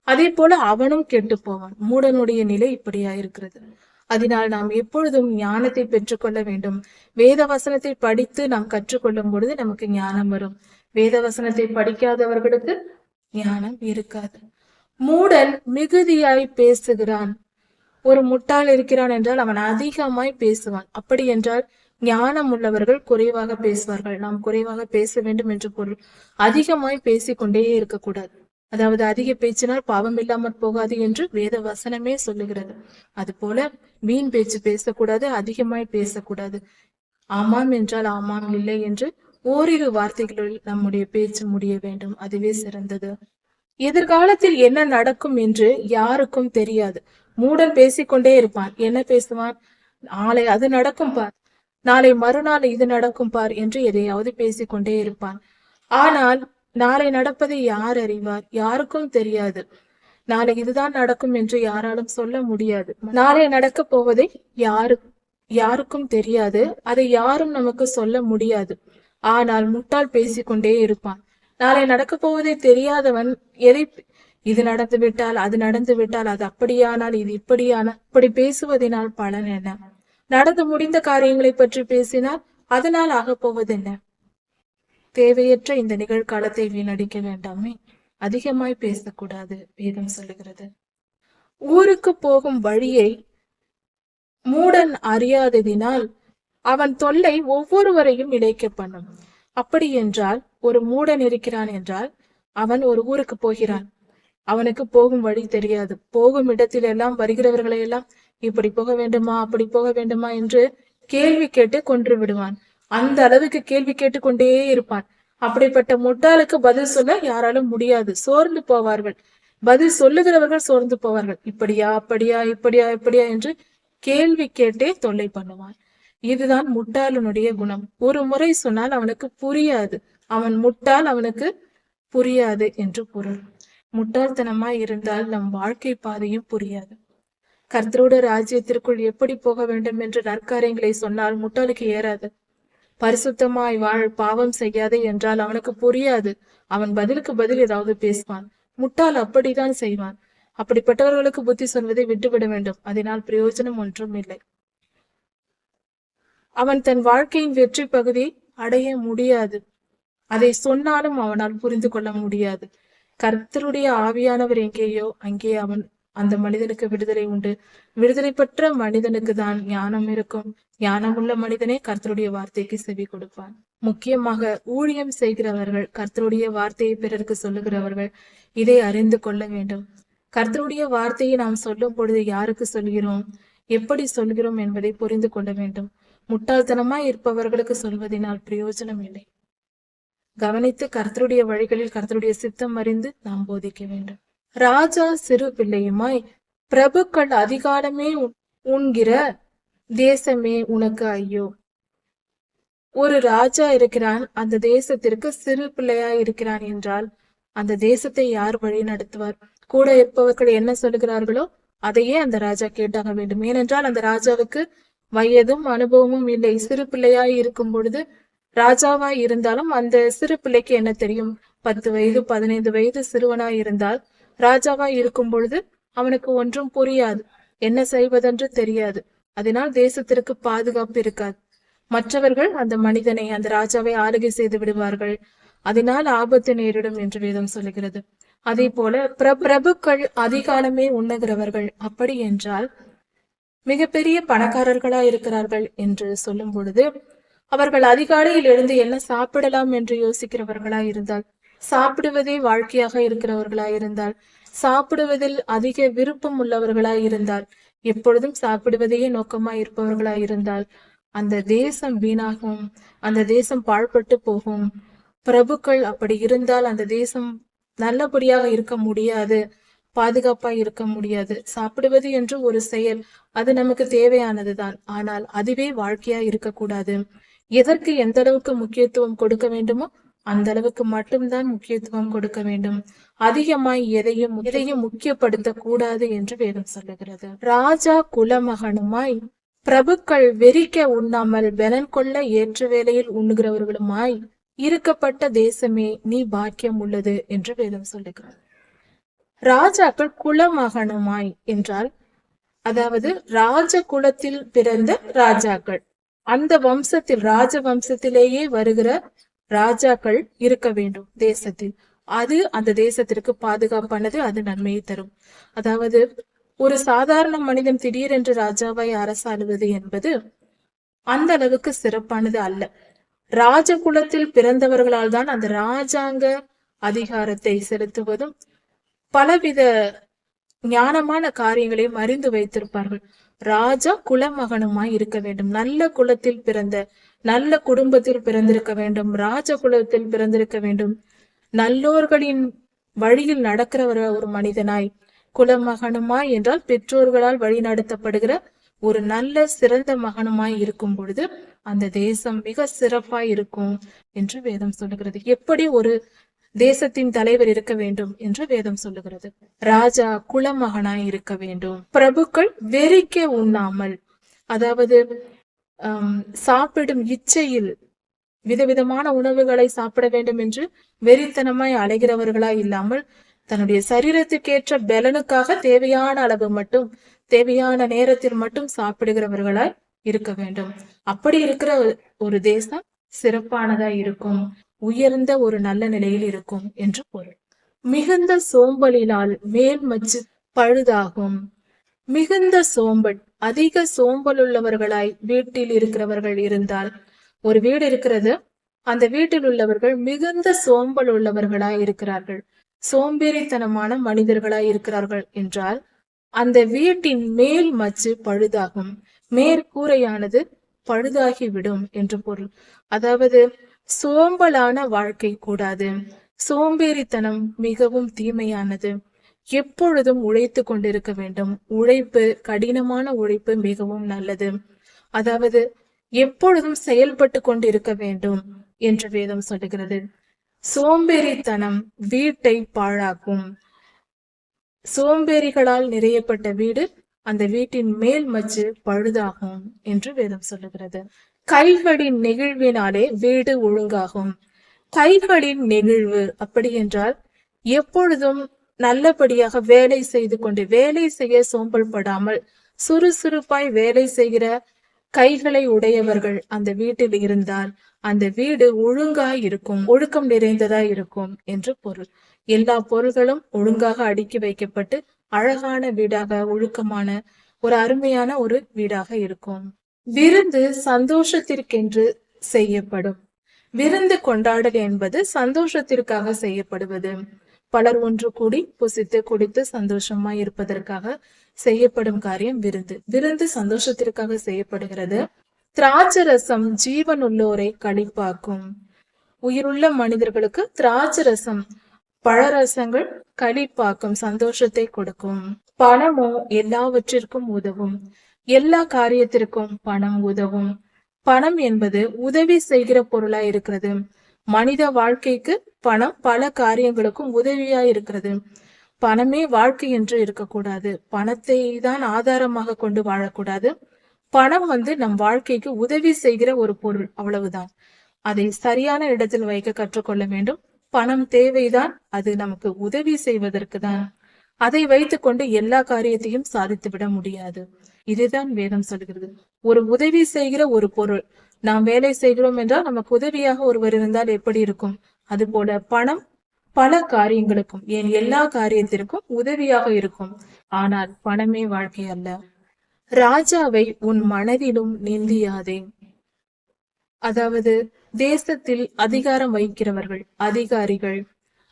அதே போல அவனும் கெட்டு போவான். மூடனுடைய நிலை இப்படியா இருக்கிறது. அதனால் நாம் எப்பொழுதும் ஞானத்தை பெற்றுக்கொள்ள வேண்டும். வேத வசனத்தை படித்து நாம் கற்றுக்கொள்ளும் பொழுது நமக்கு ஞானம் வரும். வேத வசனத்தை படிக்காதவர்களுக்கு ஞானம் இருக்காது. மூடன் மிகுதியாய் பேசுகிறான். ஒரு முட்டாள் இருக்கிறான் என்றால் அவன் அதிகமாய் பேசுவான். அப்படி என்றால் ஞானம் உள்ளவர்கள் குறைவாக பேசுவார்கள். நாம் குறைவாக பேச வேண்டும் என்று பொருள். அதிகமாய் பேசிக்கொண்டே இருக்கக்கூடாது. அதாவது அதிக பேச்சினால் பாவம் இல்லாமற் போகாது என்று வேத வசனமே சொல்லுகிறது. அது போல வீண் பேச்சு பேசக்கூடாது, அதிகமாய் பேசக்கூடாது. ஆமாம் என்றால் ஆமாம், இல்லை என்று ஓரிரு வார்த்தைகளில் நம்முடைய பேச்சு முடிய வேண்டும். அதுவே சிறந்தது. எதிர்காலத்தில் என்ன நடக்கும் என்று யாருக்கும் தெரியாது. மூடன் பேசிக்கொண்டே இருப்பான். என்ன பேசுவான்? நாளை அது நடக்கும் பார், நாளை மறுநாள் இது நடக்கும் பார் என்று எதையாவது பேசிக்கொண்டே இருப்பான். ஆனால் நாளை நடப்பதை யார் அறிவார்? யாருக்கும் தெரியாது. நாளை இதுதான் நடக்கும் என்று யாராலும் சொல்ல முடியாது. நாளை நடக்க போவதை யாருக்கும் தெரியாது. அதை யாரும் நமக்கு சொல்ல முடியாது. ஆனால் முட்டாள் பேசிக்கொண்டே இருப்பான். நாளை நடக்க போவதை தெரியாதவன் இது நடந்து விட்டால், அது நடந்து விட்டால், அது அப்படியானால், இது இப்படியானால், இப்படி பேசுவதனால் பலன் என்ன? நடந்து முடிந்த காரியங்களை பற்றி பேசினால் அதனால் ஆக போவது என்ன? தேவையற்ற இந்த நிகழ்காலத்தை வீணடிக்க வேண்டாமே. அதிகமாய் பேசக்கூடாது, வேதம் சொல்லுகிறது. ஊருக்கு போகும் வழியை மூடன் அறியாததினால் அவன் தொல்லை ஒவ்வொருவரையும் இழைக்க பண்ணும். அப்படி என்றால் ஒரு மூடன் இருக்கிறான் என்றால் அவன் ஒரு ஊருக்கு போகிறான். அவனுக்கு போகும் வழி தெரியாது. போகும் இடத்தில் எல்லாம் வருகிறவர்களை எல்லாம் இப்படி போக வேண்டுமா, அப்படி போக வேண்டுமா என்று கேள்வி கேட்டு கொன்று விடுவான். அந்த அளவுக்கு கேள்வி கேட்டு கொண்டே இருப்பான். அப்படிப்பட்ட முட்டாளுக்கு பதில் சொல்ல யாராலும் முடியாது. சோர்ந்து போவார்கள். பதில் சொல்லுகிறவர்கள் சோர்ந்து போவார்கள். இப்படியா, அப்படியா, இப்படியா, இப்படியா என்று கேள்வி கேட்டே தொல்லை பண்ணுவான். இதுதான் முட்டாளனுடைய குணம். ஒரு முறை சொன்னால் அவனுக்கு புரியாது. அவன் முட்டாள், அவனுக்கு புரியாது என்று பொருள். முட்டாள்தனமாய் இருந்தால் நம் வாழ்க்கை பாதையும் புரியாது. கர்த்தரோட ராஜ்யத்திற்குள் எப்படி போக வேண்டும் என்று நற்காரியங்களை சொன்னால் முட்டாளுக்கு ஏறாது. பரிசுத்தமாய் வாழ், பாவம் செய்யாதே என்றால் அவனுக்கு புரியாது. அவன் பதிலுக்கு பதில் ஏதாவது பேசுவான். முட்டாள் அப்படித்தான் செய்வான். அப்படிப்பட்டவர்களுக்கு புத்தி சொல்வதை விட்டுவிட வேண்டும். அதனால் பிரயோஜனம் ஒன்றும் இல்லை. அவன் தன் வாழ்க்கையின் வெற்றி பகுதி அடைய முடியாது. அதை சொன்னாலும் அவனால் புரிந்து கொள்ள முடியாது. கர்த்தருடைய ஆவியானவர் எங்கேயோ அங்கே அந்த மனிதனுக்கு விடுதலை உண்டு. விடுதலை பெற்ற மனிதனுக்கு தான் ஞானம் இருக்கும். ஞானமுள்ள மனிதனே கர்த்தருடைய வார்த்தைக்கு செவி கொடுப்பான். முக்கியமாக ஊழியம் செய்கிறவர்கள், கர்த்தருடைய வார்த்தையை பிறருக்கு சொல்லுகிறவர்கள் இதை அறிந்து கொள்ள வேண்டும். கர்த்தருடைய வார்த்தையை நாம் சொல்லும் பொழுது யாருக்கு சொல்கிறோம், எப்படி சொல்கிறோம் என்பதை புரிந்து கொள்ள வேண்டும். முட்டாள்தனமாய் இருப்பவர்களுக்கு சொல்வதனால் பிரயோஜனம் இல்லை. கவனித்து கர்த்தருடைய வழிகளில் கர்த்தருடைய சித்தம் அறிந்து நாம் போதிக்க வேண்டும். ராஜா சிறு பிள்ளையுமாய் பிரபுக்கள் அதிகாரமே உண்கிற தேசமே உனக்கு ஐயோ. ஒரு ராஜா இருக்கிறான், அந்த தேசத்திற்கு சிறு பிள்ளையாய் இருக்கிறான் என்றால் அந்த தேசத்தை யார் வழி நடத்துவார்? கூட இருப்பவர்கள் என்ன சொல்லுகிறார்களோ அதையே அந்த ராஜா கேட்டாக வேண்டும். ஏனென்றால் அந்த ராஜாவுக்கு வயதும் அனுபவமும் இல்லை. சிறு பிள்ளையாய் இருக்கும் பொழுது ராஜாவாய் இருந்தாலும் அந்த சிறு பிள்ளைக்கு என்ன தெரியும்? 10 வயது 15 வயது சிறுவனாய் இருந்தால் ராஜாவாய் இருக்கும் பொழுது அவனுக்கு ஒன்றும் புரியாது, என்ன செய்வதென்று தெரியாது. அதனால் தேசத்திற்கு பாதுகாப்பு இருக்காது. மற்றவர்கள் அந்த மனிதனை, அந்த ராஜாவை ஆளுகை செய்து விடுவார்கள், அதனால் ஆபத்து நேரிடும் என்று வேதம் சொல்லுகிறது. அதே போல பிரபுக்கள் அதிகாலமே உண்ணுகிறவர்கள். அப்படி என்றால் மிகப்பெரிய பணக்காரர்களா இருக்கிறார்கள் என்று சொல்லும் பொழுது, அவர்கள் அதிகாலையில் எழுந்து என்ன சாப்பிடலாம் என்று யோசிக்கிறவர்களா இருந்தால், சாப்பிடுவதே வாழ்க்கையாக இருக்கிறவர்களா இருந்தால், சாப்பிடுவதில் அதிக விருப்பம் உள்ளவர்களா இருந்தால், எப்பொழுதும் சாப்பிடுவதையே நோக்கமா இருப்பவர்களா இருந்தால், அந்த தேசம் வீணாகும், அந்த தேசம் பாழ்பட்டு போகும். பிரபுக்கள் அப்படி இருந்தால் அந்த தேசம் நல்லபடியாக இருக்க முடியாது, பாதுகாப்பா இருக்க முடியாது. சாப்பிடுவது என்று ஒரு செயல், அது நமக்கு தேவையானதுதான். ஆனால் அதுவே வாழ்க்கையா இருக்கக்கூடாது. எதற்கு எந்த அளவுக்கு முக்கியத்துவம் கொடுக்க வேண்டுமோ அந்த அளவுக்கு மட்டும்தான் முக்கியத்துவம் கொடுக்க வேண்டும். அதிகமாய் எதையும் முக்கியப்படுத்த கூடாது என்று வேதம் சொல்லுகிறது. ராஜா குலமகனுமாய் பிரபுக்கள் வெறிக்க உண்ணாமல் பெலன் கொள்ள ஏற்ற வேளையில் உண்ணுகிறவர்களுமாய் இருக்கப்பட்ட தேசமே நீ பாக்கியம் உள்ளது என்று வேதம் சொல்லுகிறது. ராஜாக்கள் குலமகனுமாய் என்றால், அதாவது ராஜ குலத்தில் பிறந்த ராஜாக்கள், அந்த வம்சத்தில், ராஜ வம்சத்திலேயே வருகிற ராஜாக்கள் இருக்க வேண்டும் தேசத்தில். அது அந்த தேசத்திற்கு பாதுகாப்பானது, அது நன்மையை தரும். அதாவது ஒரு சாதாரண மனிதன் திடீரென்று ராஜாவாய் அரசாளுவது என்பது அந்த அளவுக்கு சிறப்பானது அல்ல. ராஜகுலத்தில் பிறந்தவர்களால் தான் அந்த ராஜாங்க அதிகாரத்தை செலுத்துவதும் பலவித ஞானமான காரியங்களையும் அறிந்து வைத்திருப்பார்கள். ராஜா குலமகனுமாய் இருக்க வேண்டும், நல்ல குலத்தில் பிறந்த, நல்ல குடும்பத்தில் பிறந்திருக்க வேண்டும், ராஜ குலத்தில் பிறந்திருக்க வேண்டும், நல்லோர்களின் வழியில் நடக்கிற ஒரு மனிதனாய். குலமகனுமாய் என்றால் பெற்றோர்களால் வழி நடத்தப்படுகிற ஒரு நல்ல சிறந்த மகனுமாய் இருக்கும் பொழுது அந்த தேசம் மிக சிறப்பாய் இருக்கும் என்று வேதம் சொல்லுகிறது. எப்படி ஒரு தேசத்தின் தலைவர் இருக்க வேண்டும் என்று வேதம் சொல்லுகிறது. ராஜா குலமகனாய் இருக்க வேண்டும். பிரபுக்கள் வெறிக்க உண்ணாமல், அதாவது சாப்பிடும் இச்சையில் விதவிதமான உணவுகளை சாப்பிட வேண்டும் என்று வெறித்தனமாய் அலைகிறவர்களாய் இல்லாமல், தன்னுடைய சரீரத்துக்கேற்ற பலனுக்காக தேவையான அளவு மட்டும், தேவையான நேரத்தில் மட்டும் சாப்பிடுகிறவர்களாய் இருக்க வேண்டும். அப்படி இருக்கிற ஒரு தேசம் சிறப்பானதா இருக்கும், உயர்ந்த ஒரு நல்ல நிலையில் இருக்கும் என்று பொருள். மிகுந்த சோம்பலினால் மேல் மச்சு பழுதாகும். மிகுந்த சோம்பல், அதிக சோம்பல் உள்ளவர்களாய் வீட்டில் இருக்கிறவர்கள் இருந்தால், ஒரு வீடு இருக்கிறது, அந்த வீட்டில் உள்ளவர்கள் மிகுந்த சோம்பல் உள்ளவர்களாய் இருக்கிறார்கள், சோம்பேறித்தனமான மனிதர்களாய் இருக்கிறார்கள் என்றால் அந்த வீட்டின் மேல் மச்சு பழுதாகும், மேற்கூரையானது பழுதாகிவிடும் என்று பொருள். அதாவது சோம்பலான வாழ்க்கை கூடாது, சோம்பேறித்தனம் மிகவும் தீமையானது. எப்பொழுதும் உழைத்து கொண்டிருக்க வேண்டும். உழைப்பு, கடினமான உழைப்பு மிகவும் நல்லது. அதாவது எப்பொழுதும் செயல்பட்டு கொண்டிருக்க வேண்டும் என்று வேதம் சொல்லுகிறது. சோம்பேறித்தனம் வீட்டை பாழாக்கும். சோம்பேறிகளால் நிறையப்பட்ட வீடு, அந்த வீட்டின் மேல் மச்சு பழுதாகும் என்று வேதம் சொல்லுகிறது. கைகளின் நெகிழ்வினாலே வீடு ஒழுங்காகும். கைகளின் நெகிழ்வு அப்படி என்றால் எப்பொழுதும் நல்லபடியாக வேலை செய்து கொண்டு, வேலை செய்ய சோம்பல் படாமல் சுறுசுறுப்பாய் வேலை செய்கிற கைகளை உடையவர்கள் அந்த வீட்டில் இருந்தால் அந்த வீடு ஒழுங்காய் இருக்கும், ஒழுக்கம் நிறைந்ததாய் இருக்கும் என்று பொருள். எல்லா பொருள்களும் ஒழுங்காக அடுக்கி வைக்கப்பட்டு அழகான வீடாக, ஒழுக்கமான ஒரு அருமையான ஒரு வீடாக இருக்கும். விருந்து சந்தோஷத்திற்கென்று செய்யப்படும். விருந்து கொண்டாடல் என்பது சந்தோஷத்திற்காக செய்யப்படுவது. பலர் ஒன்று கூடி புசித்து குடித்து சந்தோஷமாய் இருப்பதற்காக செய்யப்படும் காரியம் விருந்து. விருந்து சந்தோஷத்திற்காக செய்யப்படுகிறது. திராட்சரசம் ஜீவன் உள்ளோரை களிப்பாக்கும். உயிருள்ள மனிதர்களுக்கு திராட்சரசம், பழரசங்கள் களிப்பாக்கும், சந்தோஷத்தை கொடுக்கும். பணமோ எல்லாவற்றிற்கும் உதவும். எல்லா காரியத்திற்கும் பணம் உதவும். பணம் என்பது உதவி செய்கிற பொருளாய் இருக்கிறது. மனித வாழ்க்கைக்கு பணம் பல காரியங்களுக்கும் உதவியா இருக்கிறது. பணமே வாழ்க்கை என்று இருக்கக்கூடாது. பணத்தை தான் ஆதாரமாக கொண்டு வாழக்கூடாது. பணம் நம் வாழ்க்கைக்கு உதவி செய்கிற ஒரு பொருள், அவ்வளவுதான். அதை சரியான இடத்தில் வைக்க கற்றுக்கொள்ள வேண்டும். பணம் தேவைதான், அது நமக்கு உதவி செய்வதற்கு தான். அதை வைத்துக்கொண்டு எல்லா காரியத்தையும் சாதித்து விட முடியாது. இதுதான் வேதம் சொல்கிறது. ஒரு உதவி செய்கிற ஒரு பொருள், நாம் வேலை செய்கிறோம் என்றால் நமக்கு உதவியாக ஒருவர் இருந்தால் எப்படி இருக்கும்? அதுபோல பணம் பல காரியங்களுக்கும், ஏன் எல்லா காரியத்திற்கும் உதவியாக இருக்கும். ஆனால் பணமே வாழ்க்கை அல்ல. ராஜாவை உன் மனதிலும் நிந்தியாதே. அதாவது தேசத்தில் அதிகாரம் வகிக்கிறவர்கள், அதிகாரிகள்,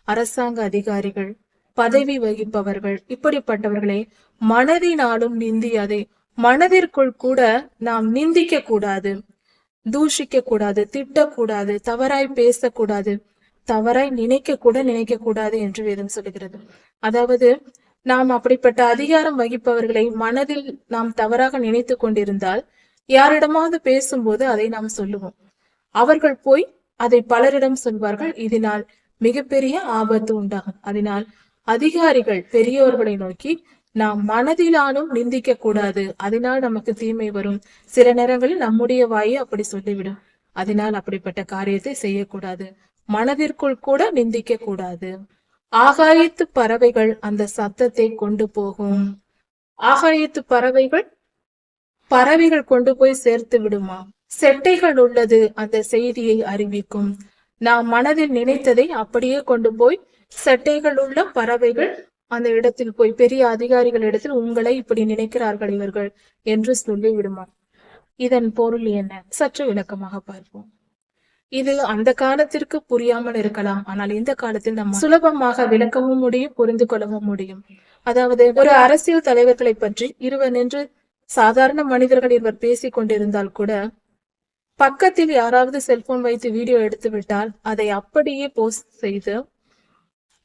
அரசாங்க அதிகாரிகள், பதவி வகிப்பவர்கள், இப்படிப்பட்டவர்களை மனதினாலும் நிந்தியாதே. மனதிற்குள் கூட நாம் நிந்திக்க கூடாது, தூஷிக்க கூடாது, திட்டக்கூடாது, தவறாய் பேசக்கூடாது, தவறாய் நினைக்க கூடாது என்று வேதம் சொல்லுகிறது. அதாவது நாம் அப்படிப்பட்ட அதிகாரம் வகிப்பவர்களை மனதில் நாம் தவறாக நினைத்து கொண்டிருந்தால் யாரிடமாவது பேசும்போது அதை நாம் சொல்லுவோம். அவர்கள் போய் அதை பலரிடம் சொல்வார்கள். இதனால் மிகப்பெரிய ஆபத்து உண்டாகும். அதனால் அதிகாரிகள் பெரியோர்களை நோக்கி நாம் மனதிலானும் நிந்திக்க கூடாது, அதனால் நமக்கு தீமை வரும். சில நேரங்களில் நம்முடைய வாயை அப்படி சொல்லிவிடும். அதனால் அப்படிப்பட்ட காரியத்தை செய்யக்கூடாது. மனதிற்குள் கூட நிந்திக்க கூடாது. ஆகாயத்து பறவைகள் அந்த சத்தத்தை கொண்டு போகும். ஆகாயத்து பறவைகள் கொண்டு போய் சேர்த்து விடுமா? செட்டைகள் உள்ளது அந்த செய்தியை அறிவிக்கும். நாம் மனதில் நினைத்ததை அப்படியே கொண்டு போய் செட்டைகள் உள்ள பறவைகள் அந்த இடத்தில் போய் பெரிய அதிகாரிகள் இடத்தில் உங்களை இப்படி நினைக்கிறார்கள் இவர்கள் என்று சொல்லி விடுமா? இதன் பொருள் என்ன? சற்று விளக்கமாக பார்ப்போம். இது அந்த காலத்திற்கு புரியாமல் இருக்கலாம். ஆனால் இந்த காலத்தில் நம்ம சுலபமாக விளக்கவும் முடியும், புரிந்து கொள்ளவும் முடியும். அதாவது ஒரு அரசியல் தலைவர்களை பற்றி இருவர் நின்று சாதாரண மனிதர்கள் இருவர் பேசிக் கொண்டிருந்தால் கூட பக்கத்தில் யாராவது செல்போன் வைத்து வீடியோ எடுத்து விட்டால் அதை அப்படியே போஸ்ட் செய்து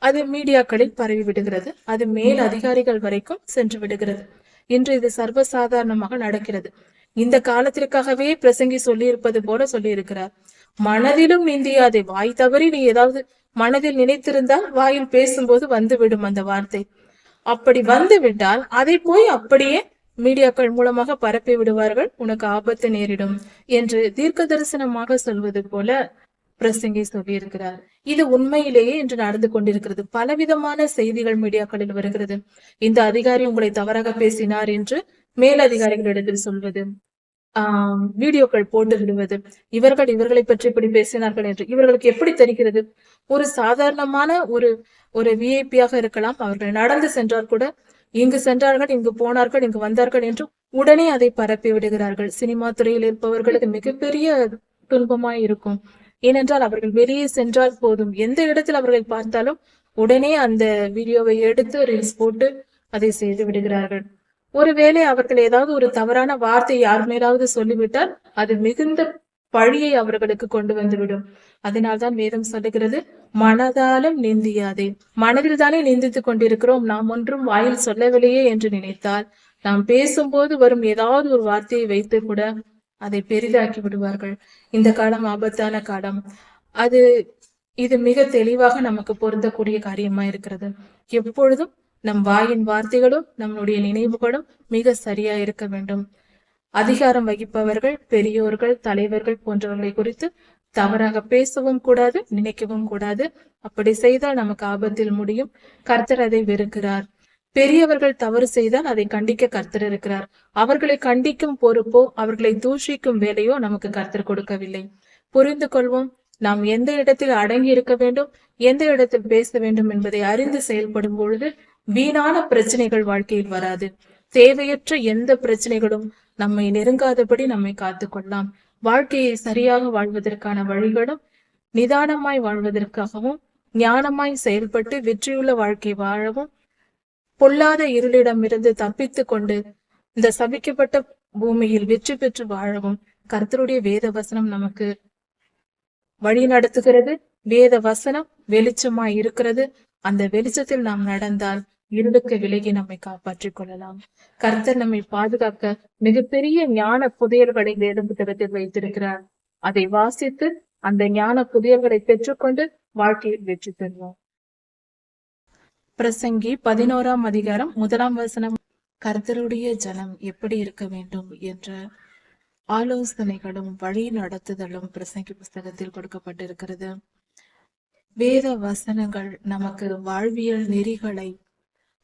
அது மீடியாக்களில் பரவி விடுகிறது. அது மேல் அதிகாரிகள் வரைக்கும் சென்று விடுகிறது. இன்று இது சர்வசாதாரணமாக நடக்கிறது. இந்த காலத்திற்காகவே பிரசங்கி சொல்லி இருப்பது போல சொல்லி இருக்கிறார். மனதிலும் நிந்தியாதே. வாய் தவறி நீ ஏதாவது மனதில் நினைத்திருந்தால் வாயில் பேசும்போது வந்துவிடும் அந்த வார்த்தை. அப்படி வந்து விட்டால் அதை போய் அப்படியே மீடியாக்கள் மூலமாக பரப்பி விடுவார்கள், உனக்கு ஆபத்து நேரிடும் என்று தீர்க்க தரிசனமாக சொல்வது போல பிரசங்கி சொல்லி இருக்கிறார். இது உண்மையிலேயே இன்று நடந்து கொண்டிருக்கிறது. பலவிதமான செய்திகள் மீடியாக்களில் வருகிறது. இந்த அதிகாரி உங்களை தவறாக பேசினார் என்று மேல் அதிகாரிகளிடத்தில் சொல்வது, வீடியோக்கள் போட்டு விடுவது, இவர்களை பற்றி இப்படி பேசினார்கள் என்று இவர்களுக்கு எப்படி தெரிகிறது? ஒரு சாதாரணமான ஒரு விஐபியாக இருக்கலாம், அவர்கள் நடந்து சென்றால் கூட இங்கு சென்றார்கள், இங்கு போனார்கள், இங்கு வந்தார்கள் என்று உடனே அதை பரப்பி விடுகிறார்கள். சினிமா துறையில் இருப்பவர்களுக்கு மிகப்பெரிய துன்பமாய் இருக்கும். ஏனென்றால் அவர்கள் வெளியே சென்றால் போதும், எந்த இடத்தில் அவர்களை பார்த்தாலும் உடனே அந்த வீடியோவை எடுத்து ரீல்ஸ் போட்டு அதை செய்து விடுகிறார்கள். ஒருவேளை அவர்கள் ஏதாவது ஒரு தவறான வார்த்தை யார் மேலாவது சொல்லிவிட்டால் அது மிகுந்த பழியை அவர்களுக்கு கொண்டு வந்துவிடும். அதனால்தான் வேதம் சொல்லுகிறது, மனதாலும் நிந்தியாதே. மனதில் தானே நிந்தித்துக் கொண்டிருக்கிறோம், நாம் ஒன்றும் வாயில் சொல்லவில்லையே என்று நினைத்தால் நாம் பேசும்போது வரும் ஏதாவது ஒரு வார்த்தையை வைத்து கூட அதை பெரிதாக்கி விடுவார்கள். இந்த காலம் ஆபத்தான காலம். இது மிக தெளிவாக நமக்கு பொருந்தக்கூடிய காரியமா இருக்கிறது. எப்பொழுதும் நம் வாயின் வார்த்தைகளும் நம்முடைய நினைவுகளும் மிக சரியா இருக்க வேண்டும். அதிகாரம் வகிப்பவர்கள், பெரியோர்கள், தலைவர்கள் போன்றவர்களை குறித்து தவறாக பேசவும் கூடாது, நினைக்கவும் கூடாது. அப்படி செய்தால் நமக்கு ஆபத்தில் முடியும். கர்த்தர் அதை வெறுக்கிறார். பெரியவர்கள் தவறு செய்தால் அதை கண்டிக்க கர்த்தர் இருக்கிறார். அவர்களை கண்டிக்கும் பொறுப்போ அவர்களை தூஷிக்கும் வேலையோ நமக்கு கர்த்தர் கொடுக்கவில்லை. புரிந்து கொள்வோம். நாம் எந்த இடத்தில் அடங்கி இருக்க வேண்டும், எந்த இடத்தில் பேச வேண்டும் என்பதை அறிந்து செயல்படும் பொழுது வீணான பிரச்சனைகள் வாழ்க்கையில் வராது. தேவையற்ற எந்த பிரச்சனைகளும் நம்மை நெருங்காதபடி நம்மை காத்து கொள்ளலாம். வாழ்க்கையை சரியாக வாழ்வதற்கான வழிகளும் நிதானமாய் வாழ்வதற்காகவும் ஞானமாய் செயல்பட்டு வெற்றியுள்ள வாழ்க்கை வாழவும் பொல்லாத இருளிடமிருந்து தப்பித்து கொண்டு இந்த சபிக்கப்பட்ட பூமியில் வெற்றி பெற்று வாழவும் கர்த்தருடைய வேத வசனம் நமக்கு வழி நடத்துகிறது. வேத வசனம் வெளிச்சமாய் இருக்கிறது. அந்த வெளிச்சத்தில் நாம் நடந்தால் இருளுக்கு விலகி நம்மை காப்பாற்றிக் கொள்ளலாம். கர்த்தர் நம்மை பாதுகாக்க மிகப்பெரிய ஞான புதையல்களை வேத புத்தகத்தில் வைத்திருக்கிறார். அதை வாசித்து அந்த ஞான புதையல்களை பெற்றுக்கொண்டு வாழ்க்கையில் வெற்றி பெறுவோம். பிரசங்கி 11ஆம் அதிகாரம் 1ஆம் வசனம். கர்த்தருடைய ஜனம் எப்படி இருக்க வேண்டும் என்ற ஆலோசனைகளும் வழி நடத்துதலும் பிரசங்கி புஸ்தகத்தில் கொடுக்கப்பட்டிருக்கிறது. வேத வசனங்கள் நமக்கு வாழ்வியல் நெறிகளை,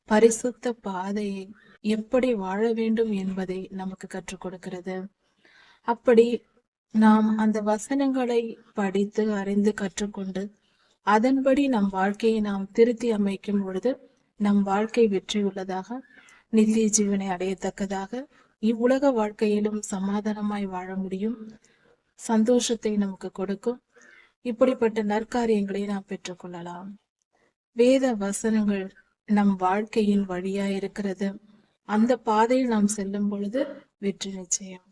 பரிசுத்த பாதையை, எப்படி வாழ வேண்டும் என்பதை நமக்கு கற்றுக் கொடுக்கிறது. அப்படி நாம் அந்த வசனங்களை படித்து அறிந்து கற்றுக்கொண்டு அதன்படி நம் வாழ்க்கையை நாம் திருத்தி அமைக்கும் பொழுது நம் வாழ்க்கை வெற்றியுள்ளதாக, நித்திய ஜீவனை அடையத்தக்கதாக, இவ்வுலக வாழ்க்கையிலும் சமாதானமாய் வாழ முடியும், சந்தோஷத்தை நமக்கு கொடுக்கும். இப்படிப்பட்ட நற்காரியங்களை நாம் பெற்றுக்கொள்ளலாம். வேத வசனங்கள் நம் வாழ்க்கையின் வழியா இருக்கிறது. அந்த பாதையில் நாம் செல்லும் பொழுது வெற்றி நிச்சயம்,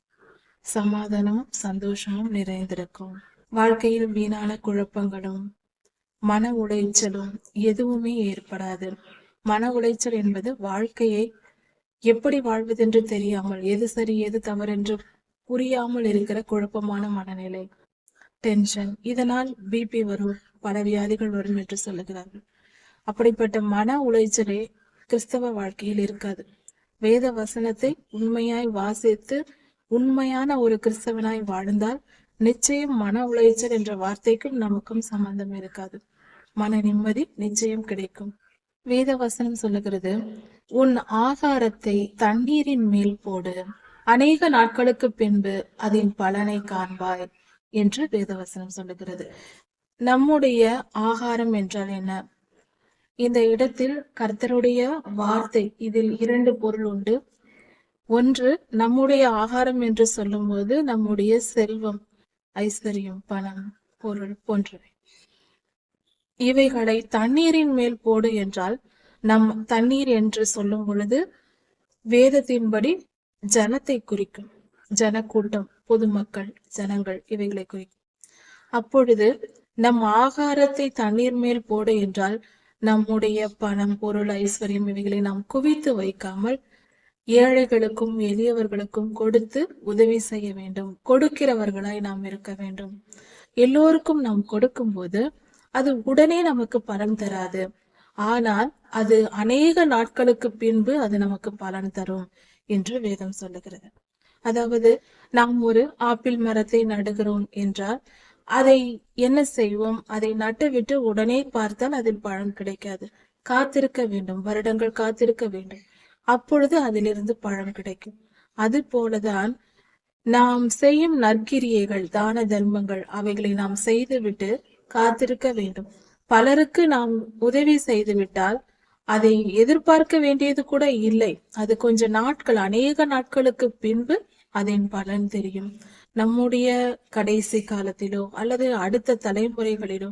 சமாதானமும் சந்தோஷமும் நிறைந்திருக்கும். வாழ்க்கையில் வீணான குழப்பங்களும் மன உளைச்சலும் எதுவுமே ஏற்படாது. மன உளைச்சல் என்பது வாழ்க்கையை எப்படி வாழ்வதென்று தெரியாமல், எது சரி எது தவறென்று புரியாமல் இருக்கிற குழப்பமான மனநிலை, டென்ஷன். இதனால் பிபி வரும், பல வியாதிகள் வரும் என்று சொல்லுகிறார்கள். அப்படிப்பட்ட மன உளைச்சலே கிறிஸ்தவ வாழ்க்கையில் இருக்காது. வேத வசனத்தை உண்மையாய் வாசித்து உண்மையான ஒரு கிறிஸ்தவனாய் வாழ்ந்தால் நிச்சயம் மன உளைச்சல் என்ற வார்த்தைக்கும் நமக்கும் சம்பந்தம் இருக்காது. மன நிம்மதி நிச்சயம் கிடைக்கும். வேத வசனம் சொல்லுகிறது, உன் ஆகாரத்தை தண்ணீரின் மேல் போடு, அநேக நாட்களுக்கு பின்பு அதன் பலனை காண்பாய் என்று வேதவசனம் சொல்லுகிறது. நம்முடைய ஆகாரம் என்றால் என்ன? இந்த இடத்தில் கர்த்தருடைய வார்த்தை, இதில் இரண்டு பொருள் உண்டு. ஒன்று, நம்முடைய ஆகாரம் என்று சொல்லும் போது நம்முடைய செல்வம், ஐஸ்வர்யம், பணம், பொருள் போன்றவை. இவைகளை தண்ணீரின் மேல் போடு என்றால், நம் தண்ணீர் என்று சொல்லும் பொழுது வேதத்தின்படி ஜனத்தை குறிக்கும். ஜனக்கூட்டம், பொதுமக்கள், ஜனங்கள், இவைகளை குறிக்கும். அப்பொழுது நம் ஆகாரத்தை தண்ணீர் மேல் போடு என்றால் நம்முடைய பணம், பொருள், ஐஸ்வர்யம் இவைகளை நாம் குவித்து வைக்காமல் ஏழைகளுக்கும் எளியவர்களுக்கும் கொடுத்து உதவி செய்ய வேண்டும். கொடுக்கிறவர்களாய் நாம் இருக்க வேண்டும். எல்லோருக்கும் நாம் கொடுக்கும் போது அது உடனே நமக்கு பலன் தராது. ஆனால் அது அநேக நாட்களுக்கு பின்பு அது நமக்கு பலன் தரும் என்று வேதம் சொல்லுகிறது. அதாவது நாம் ஒரு ஆப்பிள் மரத்தை நடுகிறோம் என்றால் அதை என்ன செய்வோம்? அதை நட்டுவிட்டு உடனே பார்த்தால் அதில் பழம் கிடைக்காது. காத்திருக்க வேண்டும், வருடங்கள் காத்திருக்க வேண்டும். அப்பொழுது அதிலிருந்து பழம் கிடைக்கும். அது போலதான் நாம் செய்யும் நற்கிரியைகள், தான தர்மங்கள், அவைகளை நாம் செய்துவிட்டு காத்திருக்க வேண்டும். பலருக்கு நாம் உதவி செய்து விட்டால் அதை எதிர்பார்க்க வேண்டியது கூட இல்லை. அது கொஞ்ச நாட்கள், அநேக நாட்களுக்கு பின்பு அதன் பலன் தெரியும். நம்முடைய கடைசி காலத்திலோ அல்லது அடுத்த தலைமுறைகளிலோ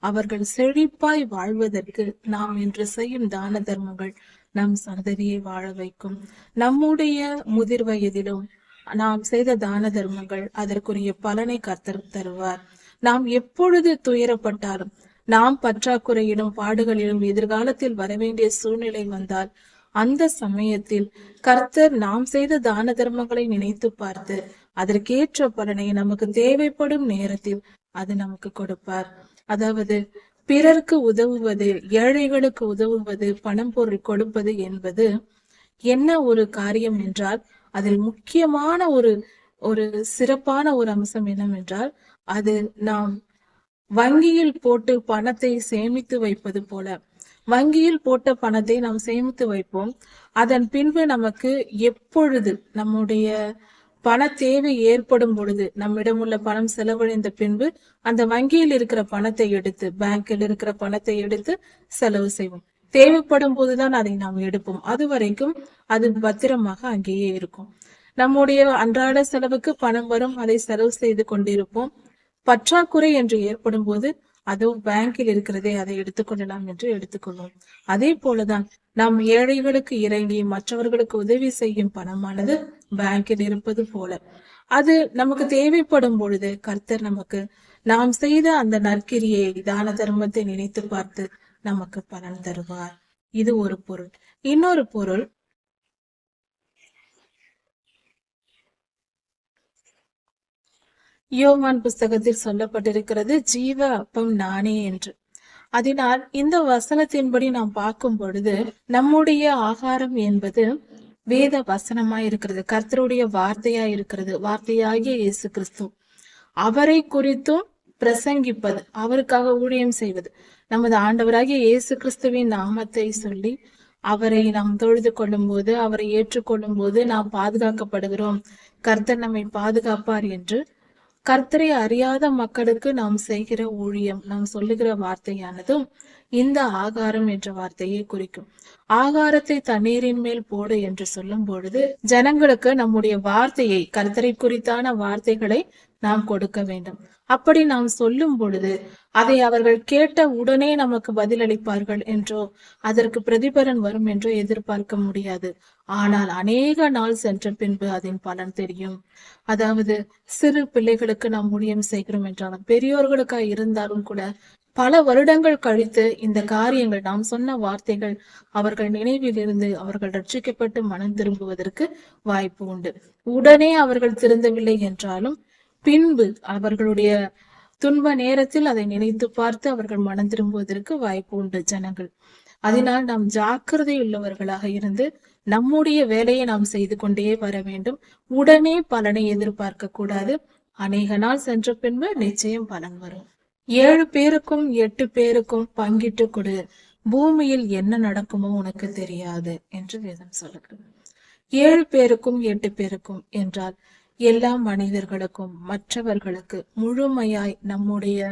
அவர்கள் செழிப்பாய் வாழ்வதற்கு நாம் இன்று செய்யும் தான தர்மங்கள் நம் சந்ததியை வாழ வைக்கும். நம்முடைய முதிர் வயதிலும் நாம் செய்த தான தர்மங்கள் அதற்குரிய பலனை கர்த்தர் தருவார். நாம் எப்பொழுது துயரப்பட்டாலும், நாம் பற்றாக்குறையிலும் பாடுகளிலும் எதிர்காலத்தில் வரவேண்டிய சூழ்நிலை வந்தால் அந்த சமயத்தில் கர்த்தர் நாம் செய்த தான தர்மங்களை நினைத்து பார்த்து அதற்கேற்ற பலனை நமக்கு தேவைப்படும் நேரத்தில் அது நமக்கு கொடுப்பார். அதாவது பிறருக்கு உதவுவது, ஏழைகளுக்கு உதவுவது, பணம் பொருள் கொடுப்பது என்பது என்ன ஒரு காரியம் என்றால், அதில் முக்கியமான ஒரு சிறப்பான ஒரு அம்சம் என்னவென்றால், அது நாம் வங்கியில் போட்டு பணத்தை சேமித்து வைப்பது போல. வங்கியில் போட்ட பணத்தை நாம் சேமித்து வைப்போம். அதன் பின்பு நமக்கு எப்பொழுது நம்முடைய பண தேவை ஏற்படும் பொழுது, நம்மிடம் உள்ள பணம் செலவழிந்த பின்பு அந்த வங்கியில் இருக்கிற பணத்தை எடுத்து, பேங்கில் இருக்கிற பணத்தை எடுத்து செலவு செய்வோம். தேவைப்படும் போதுதான் அதை நாம் எடுப்போம். அது வரைக்கும் அது பத்திரமாக அங்கேயே இருக்கும். நம்முடைய அன்றாட செலவுக்கு பணம் வரும், அதை செலவு செய்து கொண்டிருப்போம். பற்றாக்குறை என்று ஏற்படும் போது அதுவும் பேங்கில் இருக்கிறதே, அதை எடுத்துக்கொள்ளலாம் என்று எடுத்துக்கொள்வோம். அதே போலதான் நாம் ஏழைகளுக்கு இறங்கி மற்றவர்களுக்கு உதவி செய்யும் பணமானது பேங்கில் இருப்பது போல, அது நமக்கு தேவைப்படும் பொழுது கர்த்தர் நமக்கு நாம் செய்த அந்த நற்கிரியை, தான தர்மத்தை நினைத்து பார்த்து நமக்கு பலன் தருவார். இது ஒரு பொருள். இன்னொரு பொருள், யோவான் புஸ்தகத்தில் சொல்லப்பட்டிருக்கிறது, ஜீவ அப்பம் நானே என்று. அதனால் இந்த வசனத்தின்படி நாம் பார்க்கும் பொழுது நம்முடைய ஆகாரம் என்பது வேத வசனமாய் இருக்கிறது, கர்த்தருடைய வார்த்தையா இருக்கிறது, வார்த்தையாகிய இயேசு கிறிஸ்து. அவரை குறித்தும் பிரசங்கிப்பது, அவருக்காக ஊழியம் செய்வது, நமது ஆண்டவராகிய இயேசு கிறிஸ்துவின் நாமத்தை சொல்லி அவரை நாம் தொழுது கொள்ளும் போது, அவரை ஏற்றுக்கொள்ளும் போது நாம் பாதுகாக்கப்படுகிறோம், கர்த்தர் நம்மை பாதுகாப்பார் என்று கர்த்தரை அறியாத மக்களுக்கு நாம் செய்கிற ஊழியம், நாம் சொல்லுகிற வார்த்தையானதும் இந்த ஆகாரம் என்ற வார்த்தையை குறிக்கும். ஆகாரத்தை தண்ணீரின் மேல் போடு என்று சொல்லும் பொழுது ஜனங்களுக்கு நம்முடைய வார்த்தையை, கர்த்தரை குறித்தான வார்த்தைகளை நாம் கொடுக்க வேண்டும். அப்படி நாம் சொல்லும் பொழுது அதை அவர்கள் கேட்ட உடனே நமக்கு பதிலளிப்பார்கள் என்றோ அதற்கு பிரதிபலன் வரும் என்றோ எதிர்பார்க்க முடியாது. ஆனால் அநேக நாள் சென்ற பின்பு அதன் பலன் தெரியும். அதாவது சிறு பிள்ளைகளுக்கு நாம் ஊழியம் செய்கிறோம் என்றாலும், பெரியோர்களுக்காக இருந்தாலும் கூட பல வருடங்கள் கழித்து இந்த காரியங்கள், நாம் சொன்ன வார்த்தைகள் அவர்கள் நினைவில் இருந்து அவர்கள் ரட்சிக்கப்பட்டு மனம் திரும்புவதற்கு வாய்ப்பு உண்டு. உடனே அவர்கள் திருந்தவில்லை என்றாலும் பின்பு அவர்களுடைய துன்ப நேரத்தில் அதை நினைத்து பார்த்து அவர்கள் மனம் திரும்புவதற்கு வாய்ப்பு உண்டு ஜனங்கள். அதனால் நாம் ஜாக்கிரதை உள்ளவர்களாக இருந்து நம்முடைய வேலையை நாம் செய்து கொண்டே வர வேண்டும். உடனே பலனை எதிர்பார்க்க கூடாது. அநேக நாள் சென்ற பின்பு நிச்சயம் பலன் வரும். 7 பேருக்கும் 8 பேருக்கும் பங்கிட்டு கொடு, பூமியில் என்ன நடக்குமோ உனக்கு தெரியாது என்று வேதம் சொல்லுகிறது. 7 பேருக்கும் 8 பேருக்கும் என்றால் எல்லா மனிதர்களுக்கும், மற்றவர்களுக்கு முழுமையாய் நம்முடைய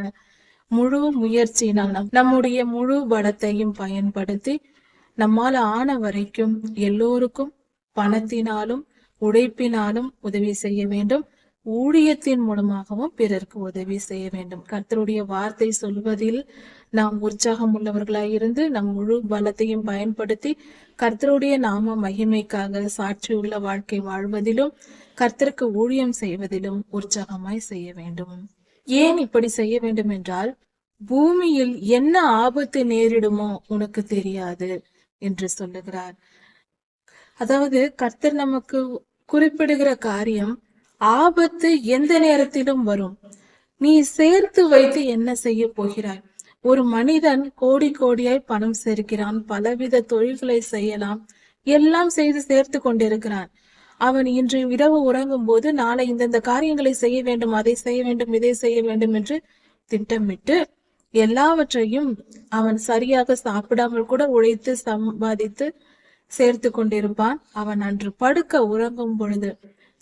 முழு முயற்சியினால் நம்முடைய முழு பலத்தையும் பயன்படுத்தி நம்மால் ஆன வரைக்கும் எல்லோருக்கும் பணத்தினாலும் உழைப்பினாலும் உதவி செய்ய வேண்டும். ஊழியத்தின் மூலமாகவும் பிறருக்கு உதவி செய்ய வேண்டும். கர்த்தருடைய வார்த்தை சொல்வதில் நாம் உற்சாகம் உள்ளவர்களாய் இருந்து நம் முழு பலத்தையும் பயன்படுத்தி கர்த்தருடைய நாம மகிமைக்காக சாட்சியுள்ள வாழ்க்கை வாழ்வதிலும் கர்த்தருக்கு ஊழியம் செய்வதிலும் உற்சாகமாய் செய்ய வேண்டும். ஏன் இப்படி செய்ய வேண்டும் என்றால், பூமியில் என்ன ஆபத்து நேரிடுமோ உனக்கு தெரியாது என்று சொல்லுகிறார். அதாவது கர்த்தர் நமக்கு குறிப்பிடுகிற காரியம், ஆபத்து எந்த நேரத்திலும் வரும். நீ சேர்த்து வைத்து என்ன செய்ய போகிறாய்? ஒரு மனிதன் கோடி கோடியாய் பணம் சேர்க்கிறான், பலவித தொழில்களை செய்யலாம், எல்லாம் செய்து சேர்த்து கொண்டிருக்கிறான். அவன் இன்று இரவு உறங்கும் போது நாளை இந்தந்த காரியங்களை செய்ய வேண்டும், அதை செய்ய வேண்டும், இதை செய்ய வேண்டும் என்று திட்டமிட்டு எல்லாவற்றையும் அவன் சரியாக சாப்பிடாமல் கூட உழைத்து சம்பாதித்து சேர்த்து கொண்டிருப்பான். அவன் அன்று படுக்க உறங்கும் பொழுது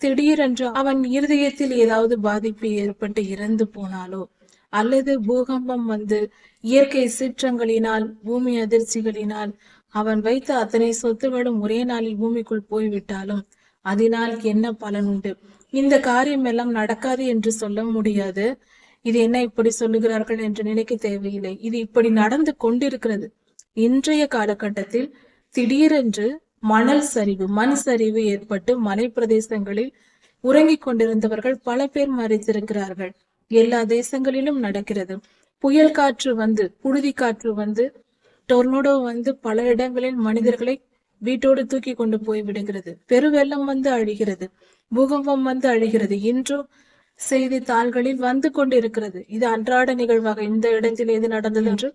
திடீரென்று அவன் இருதயத்தில் ஏதாவது பாதிப்பு ஏற்பட்டு இறந்து போனாலோ, அல்லது பூகம்பம் வந்து இயற்கை சீற்றங்களினால், பூமி அதிர்ச்சிகளினால் அவன் வைத்த அத்தனை சொத்துகளும் ஒரே நாளில் பூமிக்குள் போய்விட்டாலும் அதனால் என்ன பலன் உண்டு? இந்த காரியம் எல்லாம் நடக்காது என்று சொல்ல முடியாது. இது என்ன இப்படி சொல்லுகிறார்கள் என்று நினைக்க தேவையில்லை. இது இப்படி நடந்து கொண்டிருக்கிறது. இன்றைய காலகட்டத்தில் திடீரென்று மணல் சரிவு, மண் சரிவு ஏற்பட்டு மலை பிரதேசங்களில் உறங்கிக் கொண்டிருந்தவர்கள் பல பேர் மறைத்திருக்கிறார்கள். எல்லா தேசங்களிலும் நடக்கிறது. புயல் காற்று வந்து, புழுதி காற்று வந்து, டொர்னடோ வந்து பல இடங்களில் மனிதர்களை வீட்டோடு தூக்கி கொண்டு போய் விடுகிறது. பெருவெள்ளம் வந்து அழிகிறது, பூகம்பம் வந்து அழிகிறது. இன்றும் செய்தித்தாள்களில் வந்து கொண்டிருக்கிறது. இது அன்றாட நிகழ்வாக இந்த இடத்தில் எது நடந்தது என்று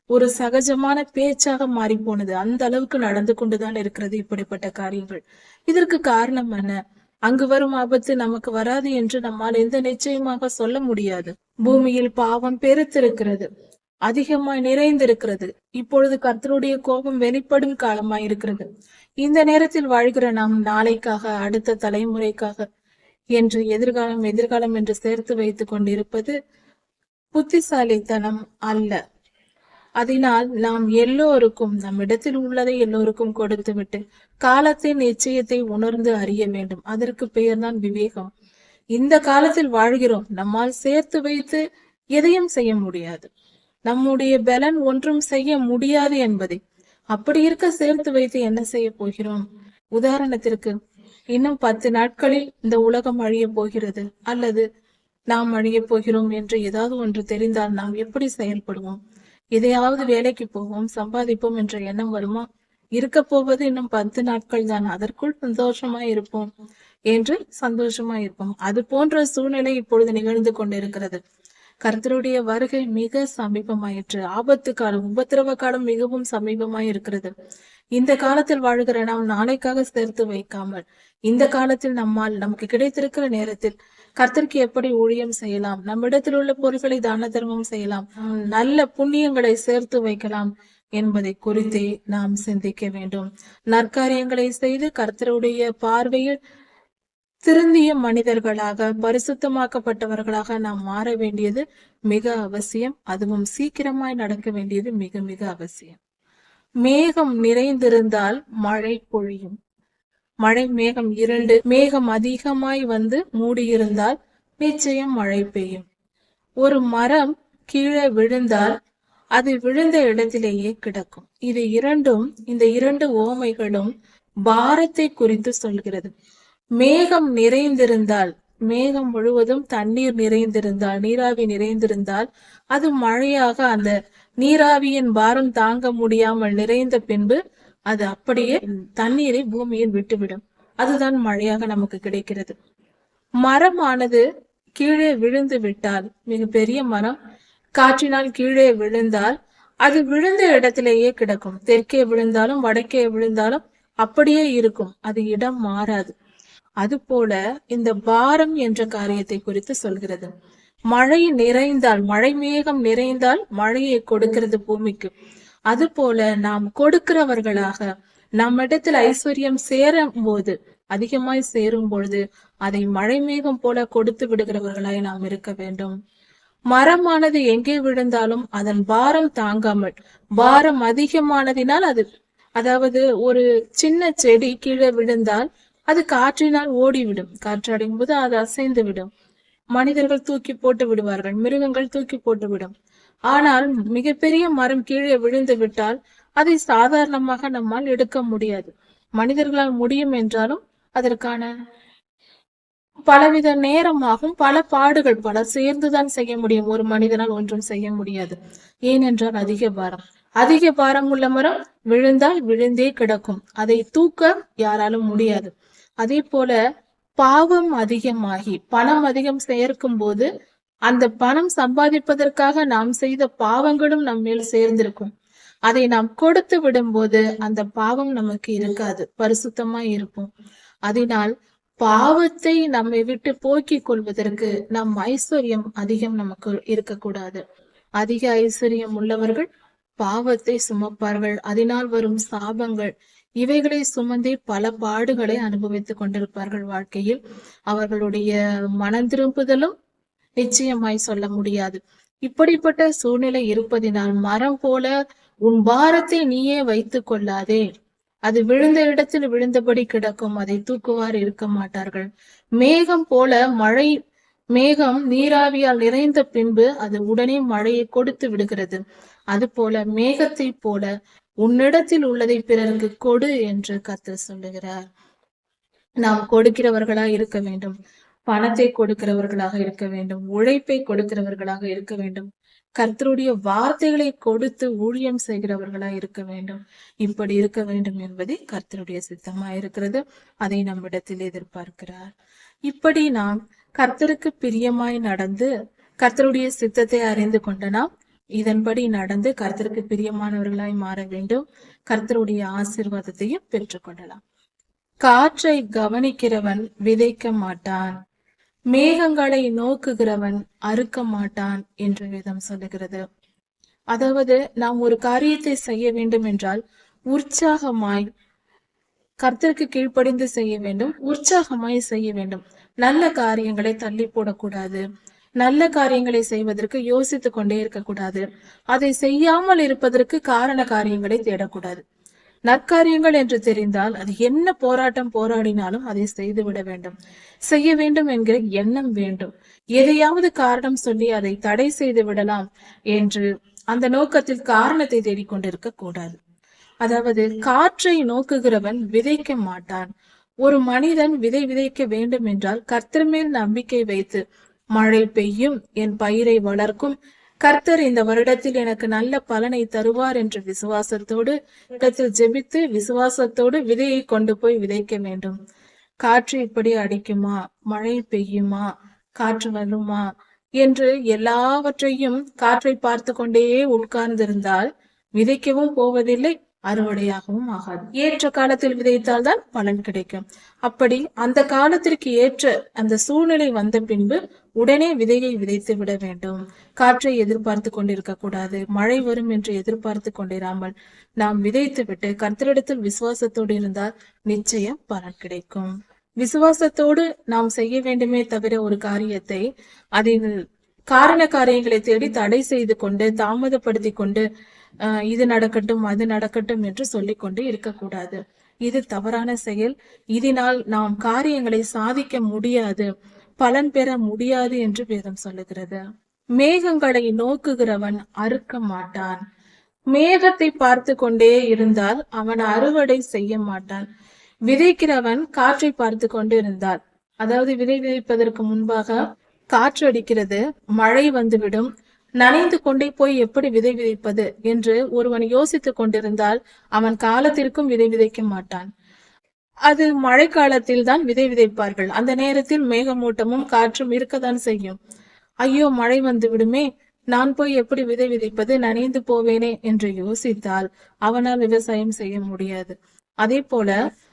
ஒரு சகஜமான பேச்சாக மாறி போனது. அந்த அளவுக்கு நடந்து கொண்டுதான் இருக்கிறது இப்படிப்பட்ட காரியங்கள். இதற்கு காரணம் என்ன? அங்கு வரும் ஆபத்து நமக்கு வராது என்று நம்மால் எந்த நிச்சயமாக சொல்ல முடியாது. பூமியில் பாவம் பெருத்திருக்கிறது, அதிகமாய் நிறைந்திருக்கிறது. இப்பொழுது கர்த்தருடைய கோபம் வெளிப்படும் காலமாய் இருக்கிறது. இந்த நேரத்தில் வாழ்கிற நாம் நாளைக்காக, அடுத்த தலைமுறைக்காக என்று எதிர்காலம் என்று சேர்த்து வைத்துக் கொண்டிருப்பது புத்திசாலித்தனம் அல்ல. அதனால் நாம் எல்லோருக்கும் நம்மிடத்தில் உள்ளதை எல்லோருக்கும் கொடுத்துவிட்டு காலத்தின் நிச்சயத்தை உணர்ந்து அறிய வேண்டும். அதற்கு பெயர்தான் விவேகம். இந்த காலத்தில் வாழ்கிறோம், நம்மால் சேர்த்து வைத்து எதையும் செய்ய முடியாது. நம்முடைய பலன் ஒன்றும் செய்ய முடியாது என்பதை அப்படி இருக்க சேர்த்து வைத்து என்ன செய்ய போகிறோம்? உதாரணத்திற்கு, இன்னும் 10 நாட்களில் இந்த உலகம் அழிய போகிறது அல்லது நாம் அழிய போகிறோம் என்று ஏதாவது ஒன்று தெரிந்தால் நாம் எப்படி செயல்படுவோம்? எதையாவது வேலைக்கு போவோம், சம்பாதிப்போம் என்ற எண்ணம் வருமா? இருக்க போவது இன்னும் 10 நாட்கள் தான், அதற்குள் சந்தோஷமா இருப்போம் என்று சந்தோஷமா இருப்போம். அது போன்ற சூழ்நிலை இப்பொழுது நிகழ்ந்து கொண்டிருக்கிறது. கர்த்தருடைய வருகை மிக சமீபமாயிற்று. ஆபத்து காலம், உபத்திரவ காலம் மிகவும் சமீபமாய் இருக்கிறது. இந்த காலத்தில் வாழ்கிற நாம் நாளைக்காக சேர்த்து வைக்காமல் இந்த காலத்தில் நம்மால் நமக்கு கிடைத்திருக்கிற நேரத்தில் கர்த்தருக்கு எப்படி ஊழியம் செய்யலாம், நம்மிடத்தில் உள்ள பொருட்களை தான தர்மம் செய்யலாம், நல்ல புண்ணியங்களை சேர்த்து வைக்கலாம் என்பதை குறித்தே நாம் சிந்திக்க வேண்டும். நற்காரியங்களை செய்து கர்த்தருடைய பார்வையில் திருந்திய மனிதர்களாக, பரிசுத்தமாக்கப்பட்டவர்களாக நாம் மாற வேண்டியது மிக அவசியம். அதுவும் சீக்கிரமாய் நடக்க வேண்டியது மிக மிக அவசியம். மேகம் நிறைந்திருந்தால் மழை பொழியும். மழை மேகம் இரண்டு மேகம் அதிகமாய் வந்து மூடியிருந்தால் நிச்சயம் மழை பெய்யும். ஒரு மரம் கீழே விழுந்தால் அது விழுந்த இடத்திலேயே கிடக்கும். இந்த இரண்டு ஓமைகளும் பாரத்தை குறித்து சொல்கிறது. மேகம் நிறைந்திருந்தால், மேகம் முழுவதும் தண்ணீர் நிறைந்திருந்தால், நீராவி நிறைந்திருந்தால் அது மழையாக அந்த நீராவியின் பாரம் தாங்க முடியாமல் நிறைந்த பின்பு அது அப்படியே தண்ணீரை பூமியில் விட்டுவிடும். அதுதான் மழையாக நமக்கு கிடைக்கிறது. மரமானது கீழே விழுந்து விட்டால், மிக பெரிய மரம் காற்றினால் கீழே விழுந்தால் அது விழுந்த இடத்திலேயே கிடக்கும். தெற்கே விழுந்தாலும் வடக்கே விழுந்தாலும் அப்படியே இருக்கும். அது இடம் மாறாது. அதுபோல இந்த பாரம் என்ற காரியத்தை குறித்து சொல்கிறது. மழை நிறைந்தால், மழை மேகம் நிறைந்தால் மழையை கொடுக்கிறது பூமிக்கு. அதுபோல நாம் கொடுக்கிறவர்களாக, நம்மிடத்தில் ஐஸ்வர்யம் சேரும் போது, அதிகமாய் சேரும் பொழுது அதை மழை மேகம் போல கொடுத்து விடுகிறவர்களாய் நாம் இருக்க வேண்டும். மரமானது எங்கே விழுந்தாலும் அதன் பாரம் தாங்காமல், பாரம் அதிகமானதினால் அதாவது ஒரு சின்ன செடி கீழே விழுந்தால் அது காற்றினால் ஓடிவிடும். காற்றடையும் போது அது அசைந்து விடும். மனிதர்கள் தூக்கி போட்டு விடுவார்கள், மிருகங்கள் தூக்கி போட்டு விடும். ஆனால் மிகப்பெரிய மரம் கீழே விழுந்து விட்டால் அதை சாதாரணமாக நம்மால் எடுக்க முடியாது. மனிதர்களால் முடியும் என்றாலும் அதற்கான பலவித நேரமாகும், பல பாடுகள், பல சேர்ந்துதான் செய்ய முடியும். ஒரு மனிதனால் ஒன்றும் செய்ய முடியாது. ஏனென்றால் அதிக பாரம் உள்ள மரம் விழுந்தால் விழுந்தே கிடக்கும். அதை தூக்க யாராலும் முடியாது. அதே போல பாவம் அதிகமாகி பணம் அதிகம் சேர்க்கும் போது அந்த பணம் சம்பாதிப்பதற்காக நாம் செய்த பாவங்களும் நம் மேல் சேர்ந்திருக்கும். அதை நாம் கொடுத்து விடும்போது அந்த பாவம் நமக்கு இருக்காது, பரிசுத்தமாய் இருப்போம். அதனால் பாவத்தை நம்மை விட்டு போக்கிக் கொள்வதற்கு நம் ஐஸ்வர்யம் அதிகம் நமக்கு இருக்கக்கூடாது. அதிக ஐஸ்வர்யம் உள்ளவர்கள் பாவத்தை சுமப்பார்கள். அதனால் வரும் சாபங்கள், இவைகளை சுமந்தே பல பாடுகளை அனுபவித்துக் கொண்டிருப்பார்கள் வாழ்க்கையில். அவர்களுடைய மனம் திரும்புதலும் நிச்சயமாய் சொல்ல முடியாது. இப்படிப்பட்ட சூழ்நிலை இருப்பதினால் மரம் போல உன் பாரத்தை நீயே வைத்துக் கொள்ளாதே. அது விழுந்த இடத்தில் விழுந்தபடி கிடக்கும். அதை தூக்குவார் இருக்க மாட்டார்கள். மேகம் போல மேகம் நீராவியால் நிறைந்த பின்பு அது உடனே மழையை கொடுத்து விடுகிறது. அது போல மேகத்தை போல உன்னிடத்தில் உள்ளதை பிறருக்கு கொடு என்று கர்த்தர் சொல்லுகிறார். நாம் கொடுக்கிறவர்களா இருக்க வேண்டும். பணத்தை கொடுக்கிறவர்களாக இருக்க வேண்டும். உழைப்பை கொடுக்கிறவர்களாக இருக்க வேண்டும். கர்த்தருடைய வார்த்தைகளை கொடுத்து ஊழியம் செய்கிறவர்களா இருக்க வேண்டும். இப்படி இருக்க வேண்டும் என்பதே கர்த்தருடைய சித்தமா இருக்கிறது. அதை நம்மிடத்தில் எதிர்பார்க்கிறார். இப்படி நாம் கர்த்தருக்கு பிரியமாய் நடந்து கர்த்தருடைய சித்தத்தை அறிந்து கொண்ட நாம் இதன்படி நடந்து கர்த்தருக்கு பிரியமானவர்களாய் மாற வேண்டும். கர்த்தருடைய ஆசீர்வாதத்தையும் பெற்றுக்கொள்ளலாம். காற்றை கவனிக்கிறவன் விதைக்க மாட்டான், மேகங்களை நோக்குகிறவன் அறுக்க மாட்டான் என்று வேதம் சொல்லுகிறது. அதாவது நாம் ஒரு காரியத்தை செய்ய வேண்டும் என்றால் உற்சாகமாய் கர்த்தருக்கு கீழ்ப்படிந்து செய்ய வேண்டும். உற்சாகமாய் செய்ய வேண்டும். நல்ல காரியங்களை தள்ளி போடக்கூடாது. நல்ல காரியங்களை செய்வதற்கு யோசித்துக் கொண்டே இருக்கக்கூடாது. அதை செய்யாமல் இருப்பதற்கு காரண காரியங்களை தேடக்கூடாது. நற்காரியங்கள் என்று தெரிந்தால் அது என்ன போராட்டம் போராடினாலும் அதை செய்துவிட வேண்டும். செய்ய வேண்டும் என்கிற எண்ணம் வேண்டும். எதையாவது காரணம் சொல்லி அதை தடை செய்து விடலாம் என்று அந்த நோக்கத்தில் காரணத்தை தேடிக்கொண்டிருக்க கூடாது. அதாவது காற்றை நோக்குகிறவன் விதைக்க மாட்டான். ஒரு மனிதன் விதைக்க வேண்டும் என்றால் கர்த்தர் மேல் நம்பிக்கை வைத்து மழை பெய்யும், என் பயிரை வளர்க்கும், கர்த்தர் இந்த வருடத்தில் எனக்கு நல்ல பலனை தருவார் என்று விசுவாசத்தோடு இடத்தில் ஜெபித்து விசுவாசத்தோடு விதையை கொண்டு போய் விதைக்க வேண்டும். காற்று இப்படி அடிக்குமா, மழை பெய்யுமா, காற்று வருமா என்று எல்லாவற்றையும் காற்றை பார்த்து கொண்டே உட்கார்ந்திருந்தால் விதைக்கவும் போவதில்லை, அறுவடையாகவும் ஆகாது. ஏற்ற காலத்தில் விதைத்தால் தான் பலன் கிடைக்கும். அப்படி அந்த காலத்திற்கு ஏற்ற அந்த சூழ்நிலை வந்த பின்பு உடனே விதையை விதைத்து விட வேண்டும். காற்றை எதிர்பார்த்து கொண்டிருக்க கூடாது. மழை வரும் என்று எதிர்பார்த்து கொண்டிராமல் நாம் விதைத்து விட்டு கர்த்தரிடத்தில் விசுவாசத்தோடு இருந்தால் நிச்சயம் பலன் கிடைக்கும். விசுவாசத்தோடு நாம் செய்ய வேண்டுமே தவிர ஒரு காரியத்தை அதில் காரண காரியங்களை தேடி தடை செய்து கொண்டு தாமதப்படுத்தி கொண்டு இது நடக்கட்டும் அது நடக்கட்டும் என்று சொல்லிக்கொண்டு இருக்கக்கூடாது. இது தவறான செயல். இதனால் நாம் காரியங்களை சாதிக்க முடியாது, பலன் பெற முடியாது என்று வேதம் சொல்லுகிறது. மேகங்களை நோக்குகிறவன் அறுக்க மாட்டான். மேகத்தை பார்த்து கொண்டே இருந்தால் அவன் அறுவடை செய்ய மாட்டான். விதைக்கிறவன் காற்றை பார்த்து கொண்டு இருந்தால், அதாவது விதை விதைப்பதற்கு முன்பாக காற்று அடிக்கிறது, மழை வந்துவிடும், நனைந்து கொண்டே போய் எப்படி விதை விதைப்பது என்று ஒருவன் யோசித்துக் கொண்டிருந்தால் அவன் காலத்திற்கும் விதை விதைக்க மாட்டான். அது மழை காலத்தில் தான் விதை விதைப்பார்கள். அந்த நேரத்தில் மேகமூட்டமும் காற்றும் இருக்கத்தான் செய்யும். ஐயோ மழை வந்து விடுமே, நான் போய் எப்படி விதை விதைப்பது, நனைந்து போவேனே என்று யோசித்தால் அவனால் விவசாயம் செய்ய முடியாது. அதே போல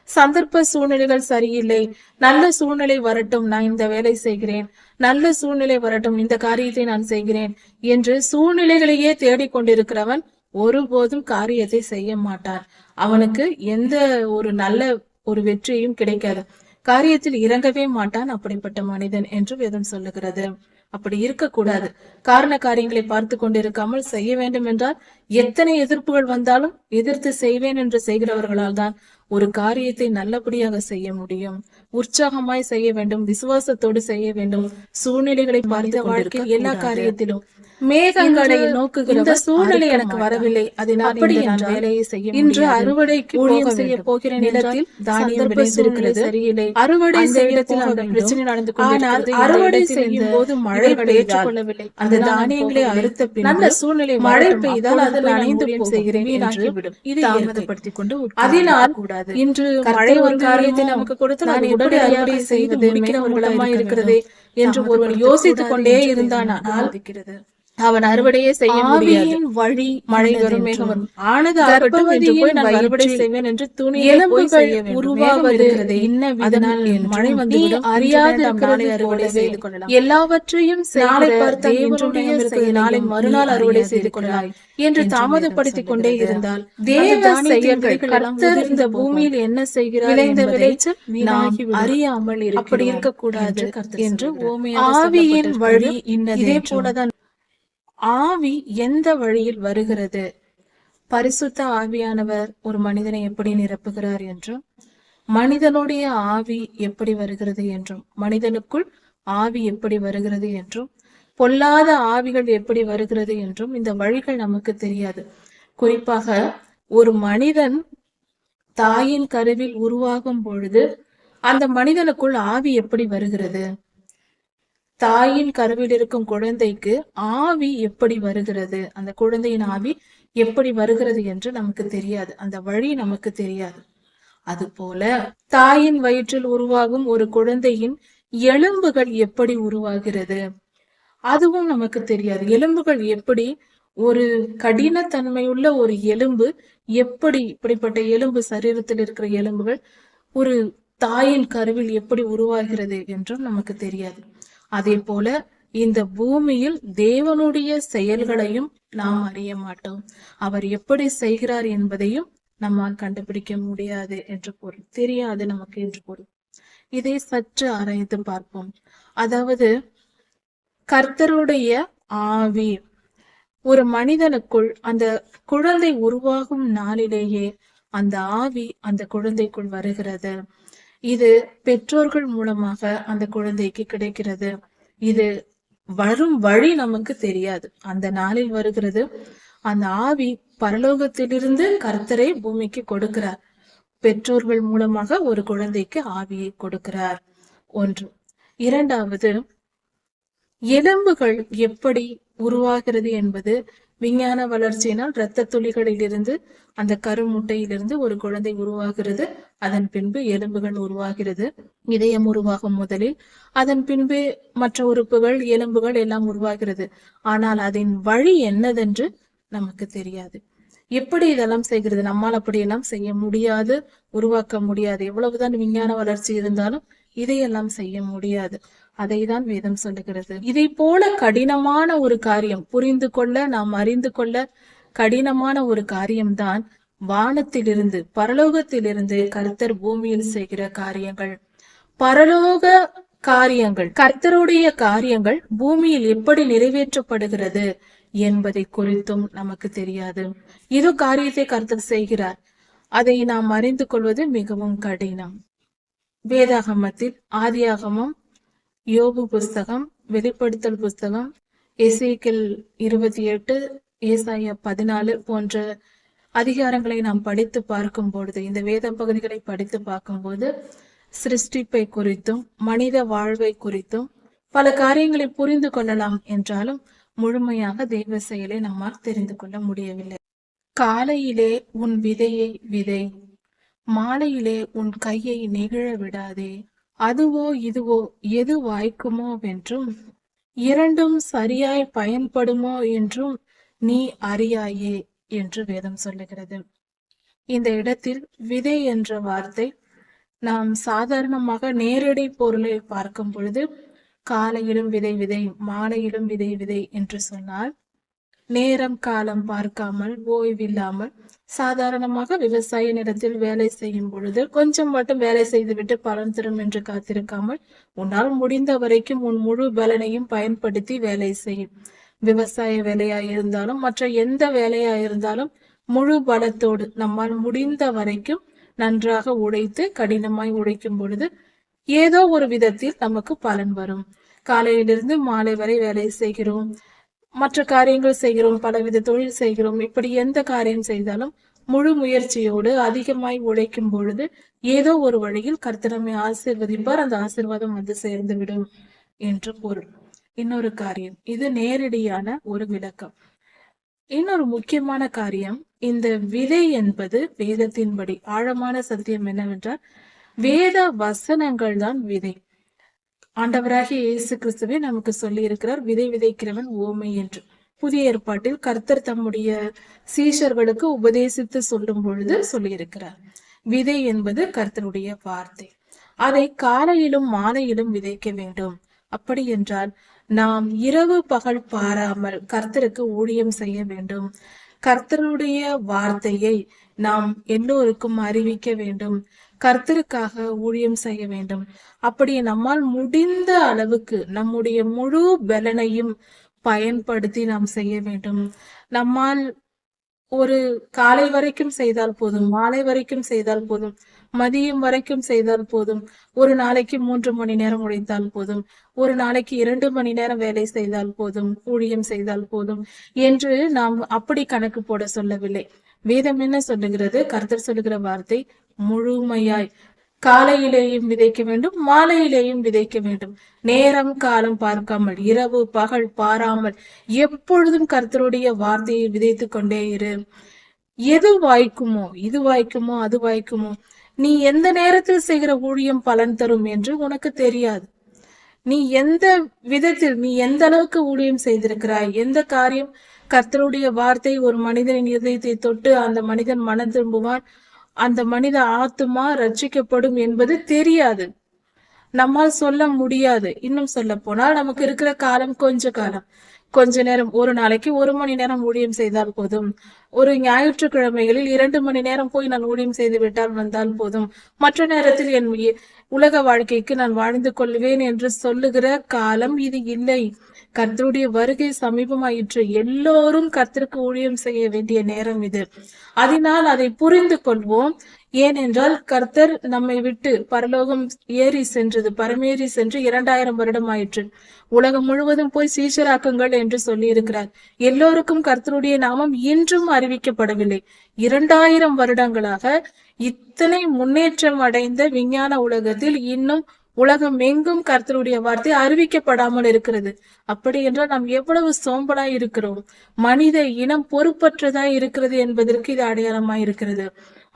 சந்தர்ப்ப சூழ்நிலைகள் சரியில்லை, நல்ல சூழ்நிலை வரட்டும் நான் இந்த வேலை செய்கிறேன், நல்ல சூழ்நிலை வரட்டும் இந்த காரியத்தை நான் செய்கிறேன் என்று சூழ்நிலைகளையே தேடிக்கொண்டிருக்கிறவன் ஒருபோதும் காரியத்தை செய்ய மாட்டான். அவனுக்கு எந்த ஒரு நல்ல ஒரு வெற்றியும் கிடைக்காது, காரியத்தில் இறங்கவே மாட்டான் அப்படிப்பட்ட மனிதன் என்று வேதம் சொல்லுகிறது. அப்படி இருக்கக்கூடாது. காரண காரியங்களை பார்த்து கொண்டிருக்காமல் செய்ய வேண்டும் என்றால் எத்தனை எதிர்ப்புகள் வந்தாலும் எதிர்த்து செய்வேன் என்று செய்கிறவர்களால் தான் ஒரு காரியத்தை நல்லபடியாக செய்ய முடியும். உற்சாகமாய் செய்ய வேண்டும், விசுவாசத்தோடு செய்ய வேண்டும். சூழ்நிலைகளை பார்த்த வாழ்க்கையில் எல்லா காரியத்திலும் மேகங்களை நோக்குகிற இந்த சூழ்நிலை எனக்கு வரவில்லை, அதனால் நான் வேலையை செய்ய இன்று அறுவடைக்கு ஊழியம் செய்ய போகிற நிலத்தில் தானியம் விளைந்திருக்கிறது, சரியில்லை, அறுவடை செய்யத்தில் அந்த பிரச்சனை நடந்து கொண்டிருக்கிறது. அறுவடை செய்யும் போது மழை ஏற்றுக்கொள்ளவில்லை, அந்த தானியங்களை அறுத்த பின் நல்ல சூழ்நிலை மழை பெய்தால் அது நனைந்து செய்கிறேன் வீணாகிவிடும். இதை தாமதப்படுத்திக் கொண்டு அதனால் கூடாது. இன்று மழை ஒரு காரியத்தை நமக்கு கொடுத்து நான் எப்படி அறுவடை செய்வது முடிக்கிறவர்களாய் இருக்கிறதே என்று ஒருவன் யோசித்துக் கொண்டே இருந்தான், அவன் அறுவடையே செய்ய முடியாது. வழி மழை வரும், மேகம் வரும், ஆனது அறுவடை செய்வேன் என்று துணியை உருவாவது அதனால் மழை வந்து அறியாது அறுவடை செய்து கொள்ளலாம். எல்லாவற்றையும் நாளை பார்த்து நாளை மறுநாள் அறுவடை செய்து கொள்ளலாம் என்று தாமதப்படுத்திக் கொண்டே இருந்தால் தேவ செயல்கள் கர்த்தர் இந்த பூமியில் என்ன செய்கிறார் விளைந்த விளைச்சல் நாம் அறியாமல் அப்படி இருக்கக்கூடாது என்று ஆவியின் வழி இன்னது. இதே போலதான் ஆவி எந்த வழியில் வருகிறது, பரிசுத்த ஆவியானவர் ஒரு மனிதனை எப்படி நிரப்புகிறார் என்றும், மனிதனுடைய ஆவி எப்படி வருகிறது என்றும், மனிதனுக்குள் ஆவி எப்படி வருகிறது என்றும், பொல்லாத ஆவிகள் எப்படி வருகிறது என்றும் இந்த வழிகள் நமக்கு தெரியாது. குறிப்பாக ஒரு மனிதன் தாயின் கருவில் உருவாகும் பொழுது அந்த மனிதனுக்குள் ஆவி எப்படி வருகிறது, தாயின் கருவில் இருக்கும் குழந்தைக்கு ஆவி எப்படி வருகிறது, அந்த குழந்தையின் ஆவி எப்படி வருகிறது என்று நமக்கு தெரியாது, அந்த வழி நமக்கு தெரியாது. அதுபோல தாயின் வயிற்றில் உருவாகும் ஒரு குழந்தையின் எலும்புகள் எப்படி உருவாகிறது அதுவும் நமக்கு தெரியாது. எலும்புகள் எப்படி, ஒரு கடினத்தன்மையுள்ள ஒரு எலும்பு எப்படி, இப்படிப்பட்ட எலும்பு சரீரத்தில் இருக்கிற எலும்புகள் ஒரு தாயின் கருவில் எப்படி உருவாகிறது என்றும் நமக்கு தெரியாது. அதே போல இந்த பூமியில் தேவனுடைய செயல்களையும் நாம் அறிய மாட்டோம், அவர் எப்படி செய்கிறார் என்பதையும் நம்மால் கண்டுபிடிக்க முடியாது என்று பொருள், தெரியாது நமக்கு என்று பொருள். இதை சற்று ஆராய்ந்து பார்ப்போம். அதாவது கர்த்தருடைய ஆவி ஒரு மனிதனுக்குள், அந்த குழந்தை உருவாகும் நாளிலேயே அந்த ஆவி அந்த குழந்தைக்குள் வருகிறது. இது பெற்றோர்கள் மூலமாக அந்த குழந்தைக்கு கிடைக்கிறது. இது வரும் வழி நமக்கு தெரியாது, அந்த நாளில் வருகிறது. அந்த ஆவி பரலோகத்திலிருந்து கர்த்தரை பூமிக்கு கொடுக்கிறார், பெற்றோர்கள் மூலமாக ஒரு குழந்தைக்கு ஆவியை கொடுக்கிறார். ஒன்று. இரண்டாவது, எலும்புகள் எப்படி உருவாகிறது என்பது விஞ்ஞான வளர்ச்சியினால் இரத்த துளிகளில் இருந்து, அந்த கருமுட்டையிலிருந்து ஒரு குழந்தை உருவாகிறது. அதன் பின்பு எலும்புகள் உருவாகிறது, இதயம் உருவாகும் முதலில், அதன் பின்பு மற்ற உறுப்புகள் எலும்புகள் எல்லாம் உருவாகிறது. ஆனால் அதன் வழி என்னதென்று நமக்கு தெரியாது. எப்படி இதெல்லாம் செய்கிறது, நம்மால் அப்படியெல்லாம் செய்ய முடியாது, உருவாக்க முடியாது. எவ்வளவுதான் விஞ்ஞான வளர்ச்சி இருந்தாலும் இதையெல்லாம் செய்ய முடியாது. அதை தான் வேதம் சொல்லுகிறது. இதை போல கடினமான ஒரு காரியம், புரிந்து கொள்ள, நாம் அறிந்து கொள்ள கடினமான ஒரு காரியம்தான் வானத்திலிருந்து, பரலோகத்திலிருந்து கர்த்தர் பூமியில் செய்கிற காரியங்கள். பரலோக காரியங்கள், கர்த்தருடைய காரியங்கள் பூமியில் எப்படி நிறைவேற்றப்படுகிறது என்பதை குறித்தும் நமக்கு தெரியாது. இது காரியத்தை கர்த்தர் செய்கிறார், அதை நாம் அறிந்து கொள்வது மிகவும் கடினம். வேதாகமத்தில் ஆதியாகமம், யோபு புஸ்தகம், வெளிப்படுத்தல் புஸ்தகம், எசேக்கியேல் 28, ஏசாயா 14 போன்ற அதிகாரங்களை நாம் படித்து பார்க்கும் பொழுது, இந்த வேத பகுதிகளை படித்து பார்க்கும்போது சிருஷ்டிப்பை குறித்தும் மனித வாழ்வை குறித்தும் பல காரியங்களை புரிந்து கொள்ளலாம் என்றாலும் முழுமையாக தெய்வ செயலை நம்மால் தெரிந்து கொள்ள முடியவில்லை. காலையிலே உன் விதையை விதை, மாலையிலே உன் கையை நெகிழ விடாதே. அதுவோ இதுவோ எது வாய்க்குமோ வென்றும் இரண்டும் சரியாய் பயன்படுமோ என்றும் நீ அறியாயே என்று வேதம் சொல்லுகிறது. இந்த இடத்தில் விதை என்ற வார்த்தை நாம் சாதாரணமாக நேரடி பொருளை பார்க்கும் பொழுது காலையிலும் விதை விதை, மாலையிலும் விதை விதை என்று சொன்னால் நேரம் காலம் பார்க்காமல் ஓய்வில்லாமல் சாதாரணமாக விவசாய நிலத்தில் வேலை செய்யும் பொழுது கொஞ்சம் மட்டும் வேலை செய்துவிட்டு பலன் தரும் என்று காத்திருக்காமல் உன்னால் முடிந்த வரைக்கும் உன் முழு பலனையும் பயன்படுத்தி வேலை செய்யும். விவசாய வேலையா இருந்தாலும் மற்ற எந்த வேலையா இருந்தாலும் முழு பலத்தோடு நம்மால் முடிந்த வரைக்கும் நன்றாக உழைத்து கடினமாய் உழைக்கும் பொழுது ஏதோ ஒரு விதத்தில் நமக்கு பலன் வரும். காலையிலிருந்து மாலை வரை வேலை செய்கிறோம், மற்ற காரியங்கள் செய்கிறோம், பலவித தொழில் செய்கிறோம். இப்படி எந்த காரியம் செய்தாலும் முழு முயற்சியோடு அதிகமாய் உழைக்கும் பொழுது ஏதோ ஒரு வழியில் கர்த்தர் நம்மை ஆசீர்வதிப்பார். அந்த ஆசீர்வாதம் வந்து சேர்ந்து விடும் என்று பொருள். இன்னொரு காரியம், இது நேரடியான ஒரு விளக்கம். இன்னொரு முக்கியமான காரியம், இந்த விதை என்பது வேதத்தின்படி ஆழமான சத்தியம் என்னவென்றால் வேத வசனங்கள் தான் விதை. ஆண்டவராகிய இயேசு கிறிஸ்துவே நமக்கு சொல்லி இருக்கிறார், விதை விதைக்கிறவன் ஓமை என்று. புதிய ஏற்பாட்டில் கர்த்தர் தம்முடைய சீஷர்களுக்கு உபதேசித்து சொல்லும் பொழுது சொல்லியிருக்கிறார். விதை என்பது கர்த்தருடைய வார்த்தை. அதை காலையிலும் மாலையிலும் விதைக்க வேண்டும். அப்படி என்றால் நாம் இரவு பகல் பாராமல் கர்த்தருக்கு ஊழியம் செய்ய வேண்டும். கர்த்தருடைய வார்த்தையை நாம் எல்லோருக்கும் அறிவிக்க வேண்டும். கர்த்தருக்காக ஊழியம் செய்ய வேண்டும். அப்படி நம்மால் முடிந்த அளவுக்கு நம்முடைய முழு பலனையும் பயன்படுத்தி நாம் செய்ய வேண்டும். நம்மால் ஒரு காலை வரைக்கும் செய்தால் போதும், மாலை வரைக்கும் செய்தால் போதும், மதியம் வரைக்கும் செய்தால் போதும், ஒரு நாளைக்கு 3 மணி நேரம் உழைத்தால் போதும், ஒரு நாளைக்கு 2 மணி நேரம் வேலை செய்தால் போதும், ஊழியம் செய்தால் போதும் என்று நாம் அப்படி கணக்கு போட சொல்லவில்லை. வேதம் என்ன சொல்லுகிறது? கர்த்தர் சொல்லுகிற வார்த்தை முழுமையாய் காலையிலேயும் விதைக்க வேண்டும், மாலையிலேயும் விதைக்க வேண்டும். நேரம் காலம் பார்க்காமல், இரவு பகல் பாராமல் எப்பொழுதும் கர்த்தருடைய வார்த்தையை விதைத்து கொண்டே இரு. எது வாய்க்குமோ, இது வாய்க்குமோ, அது வாய்க்குமோ, நீ எந்த நேரத்தில் செய்கிற ஊழியம் பலன் தரும் என்று உனக்கு தெரியாது. நீ எந்த விதத்தில், நீ எந்த அளவுக்கு ஊழியம் செய்திருக்கிறாய், எந்த காரியம் கர்த்தருடைய வார்த்தை ஒரு மனிதனின் இதயத்தை தொட்டு அந்த மனிதன் மனம் திரும்புவான், அந்த மனித ஆத்துமா ரட்சிக்கப்படும் என்பது தெரியாது. நம்மால் சொல்ல முடியாது. இன்னும் சொல்ல போனால் நமக்கு இருக்கிற காலம் கொஞ்ச நேரம், ஒரு நாளைக்கு 1 மணி நேரம் ஊழியம் செய்தால் போதும், ஒரு ஞாயிற்றுக்கிழமைகளில் 2 மணி நேரம் போய் நான் ஊழியம் செய்து விட்டால் வந்தால் போதும், மற்ற நேரத்தில் என் உலக வாழ்க்கைக்கு நான் வாழ்ந்து கொள்வேன் என்று சொல்லுகிற காலம் இது இல்லை. கர்த்தருடைய வருகை சமீபமாயிற்று. எல்லோரும் கர்த்தருக்கு ஊழியம் செய்ய வேண்டிய நேரம் இது. அதனால் அதை புரிந்து கொள்வோம். ஏனென்றால் கர்த்தர் நம்மை விட்டு பரலோகம் ஏறி சென்றது, பரமேறி சென்று 2000 வருடம் ஆயிற்று. உலகம் முழுவதும் போய் சீஷராக்குங்கள் என்று சொல்லி இருக்கிறார். எல்லோருக்கும் கர்த்தருடைய நாமம் இன்றும் அறிவிக்கப்படவில்லை. 2000 வருடங்களாக இத்தனை முன்னேற்றம் அடைந்த விஞ்ஞான உலகத்தில் இன்னும் உலகம் எங்கும் கர்த்தருடைய வார்த்தை அறிவிக்கப்படாமல் இருக்கிறது. அப்படி என்றால் நாம் எவ்வளவு சோம்பலாய் இருக்கிறோம், மனித இனம் பொறுப்பற்றதாய் இருக்கிறது என்பதற்கு இது அடையாளமாய் இருக்கிறது.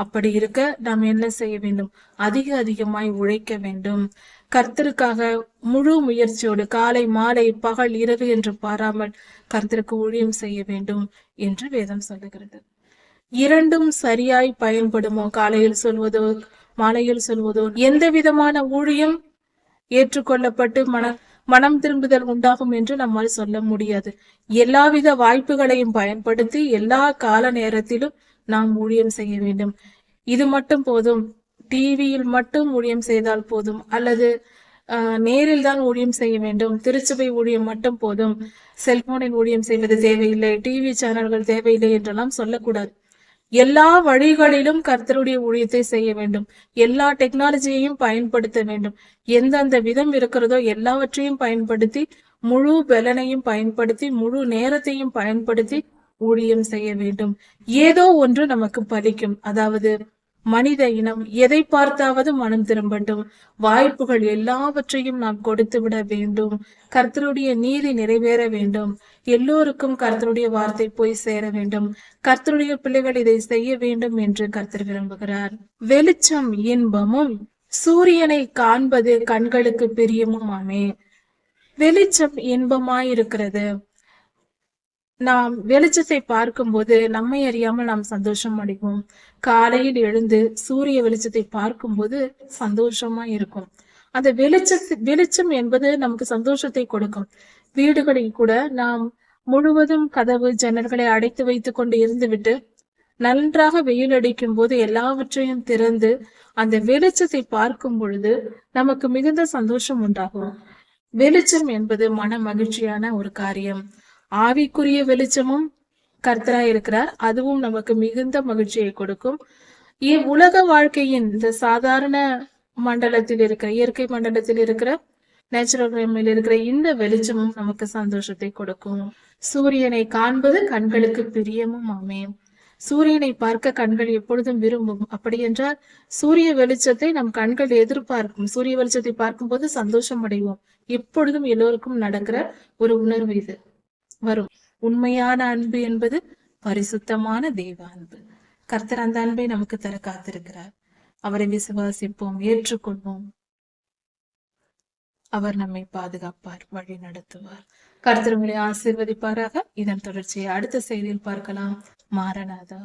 அப்படி இருக்க நாம் என்ன செய்ய வேண்டும்? அதிகமாய் உழைக்க வேண்டும். கர்த்தருக்காக முழு முயற்சியோடு காலை மாலை பகல் இரவு என்று பாராமல் கர்த்தருக்கு ஊழியம் செய்ய வேண்டும் என்று வேதம் சொல்லுகிறது. இரண்டும் சரியாய் பயன்படுமோ? காலையில் சொல்வதோ மாலையில் சொல்வதோ எந்த விதமான ஊழியம் ஏற்றுக்கொள்ளப்பட்டு மனம் திரும்புதல் உண்டாகும் என்று நம்மால் சொல்ல முடியாது. எல்லாவித வாய்ப்புகளையும் பயன்படுத்தி எல்லா கால நேரத்திலும் நாம் ஊழியம் செய்ய வேண்டும். இது மட்டும் போதும், டிவியில் மட்டும் ஊழியம் செய்தால் போதும், அல்லது நேரில் தான் ஊழியம் செய்ய வேண்டும், திருச்சபை ஊழியம் மட்டும் போதும், செல்போனில் ஊழியம் செய்வது தேவையில்லை, டிவி சேனல்கள் தேவையில்லை என்றெல்லாம் சொல்லக்கூடாது. எல்லா வழிகளிலும் கர்த்தருடைய ஊழியத்தை செய்ய வேண்டும். எல்லா டெக்னாலஜியையும் பயன்படுத்த வேண்டும். எந்தெந்த விதம் இருக்கிறதோ எல்லாவற்றையும் பயன்படுத்தி, முழு பலனையும் பயன்படுத்தி, முழு நேரத்தையும் பயன்படுத்தி ஊழியம் செய்ய வேண்டும். ஏதோ ஒன்று நமக்கு பலிக்கும். அதாவது மனித இனம் எதை பார்த்தாவது மனம் திரும்பட்டும். வாய்ப்புகள் எல்லாவற்றையும் நாம் கொடுத்து விட வேண்டும். கர்த்தருடைய நீதி நிறைவேற வேண்டும். எல்லோருக்கும் கர்த்தருடைய வார்த்தை போய் சேர வேண்டும். கர்த்தருடைய பிள்ளைகள் இதை செய்ய வேண்டும் என்று கர்த்தர் விரும்புகிறார். வெளிச்சம் இன்பமும் சூரியனை காண்பது கண்களுக்கு பிரியமுமாமே. வெளிச்சம் இன்பமாயிருக்கிறது. நாம் வெளிச்சத்தை பார்க்கும்போது நம்மை அறியாமல் நாம் சந்தோஷம் அடைவோம். காலையில் எழுந்து சூரிய வெளிச்சத்தை பார்க்கும்போது சந்தோஷமா இருக்கும். அந்த வெளிச்சம் என்பது நமக்கு சந்தோஷத்தை கொடுக்கும். வீடுகளில் கூட நாம் முழுவதும் கதவு ஜன்னல்களை அடைத்து வைத்துக் கொண்டு இருந்துவிட்டு நன்றாக வெயில் அடிக்கும் போது எல்லாவற்றையும் திறந்து அந்த வெளிச்சத்தை பார்க்கும் பொழுது நமக்கு மிகுந்த சந்தோஷம் உண்டாகும். வெளிச்சம் என்பது மன மகிழ்ச்சியான ஒரு காரியம். ஆவிக்குரிய வெளிச்சமும் கர்த்தராய் இருக்கிறார். அதுவும் நமக்கு மிகுந்த மகிழ்ச்சியை கொடுக்கும். உலக வாழ்க்கையின் இந்த சாதாரண மண்டலத்தில் இருக்கிற, இயற்கை மண்டலத்தில் இருக்கிற, நேச்சுரல் ரேமில் இருக்கிற இந்த வெளிச்சமும் நமக்கு சந்தோஷத்தை கொடுக்கும். சூரியனை காண்பது கண்களுக்கு பிரியமும் ஆமே. சூரியனை பார்க்க கண்கள் எப்பொழுதும் விரும்பும். அப்படி என்றால் சூரிய வெளிச்சத்தை நம் கண்கள் எதிர்பார்க்கும். சூரிய வெளிச்சத்தை பார்க்கும் போது சந்தோஷம் அடைவோம். எப்பொழுதும் எல்லோருக்கும் நடக்கிற ஒரு உணர்வு இது வரும். உண்மையான அன்பு என்பது பரிசுத்தமான தெய்வ அன்பு. கர்த்தர் அந்த அன்பை நமக்கு தர காத்திருக்கிறார். அவரை விசுவாசிப்போம், ஏற்றுக்கொள்வோம். அவர் நம்மை பாதுகாப்பார், வழி நடத்துவார். கர்த்தர் உங்களை ஆசீர்வதிப்பாராக. இதன் தொடர்ச்சியை அடுத்த செய்தியில் பார்க்கலாம். மாரநாதா.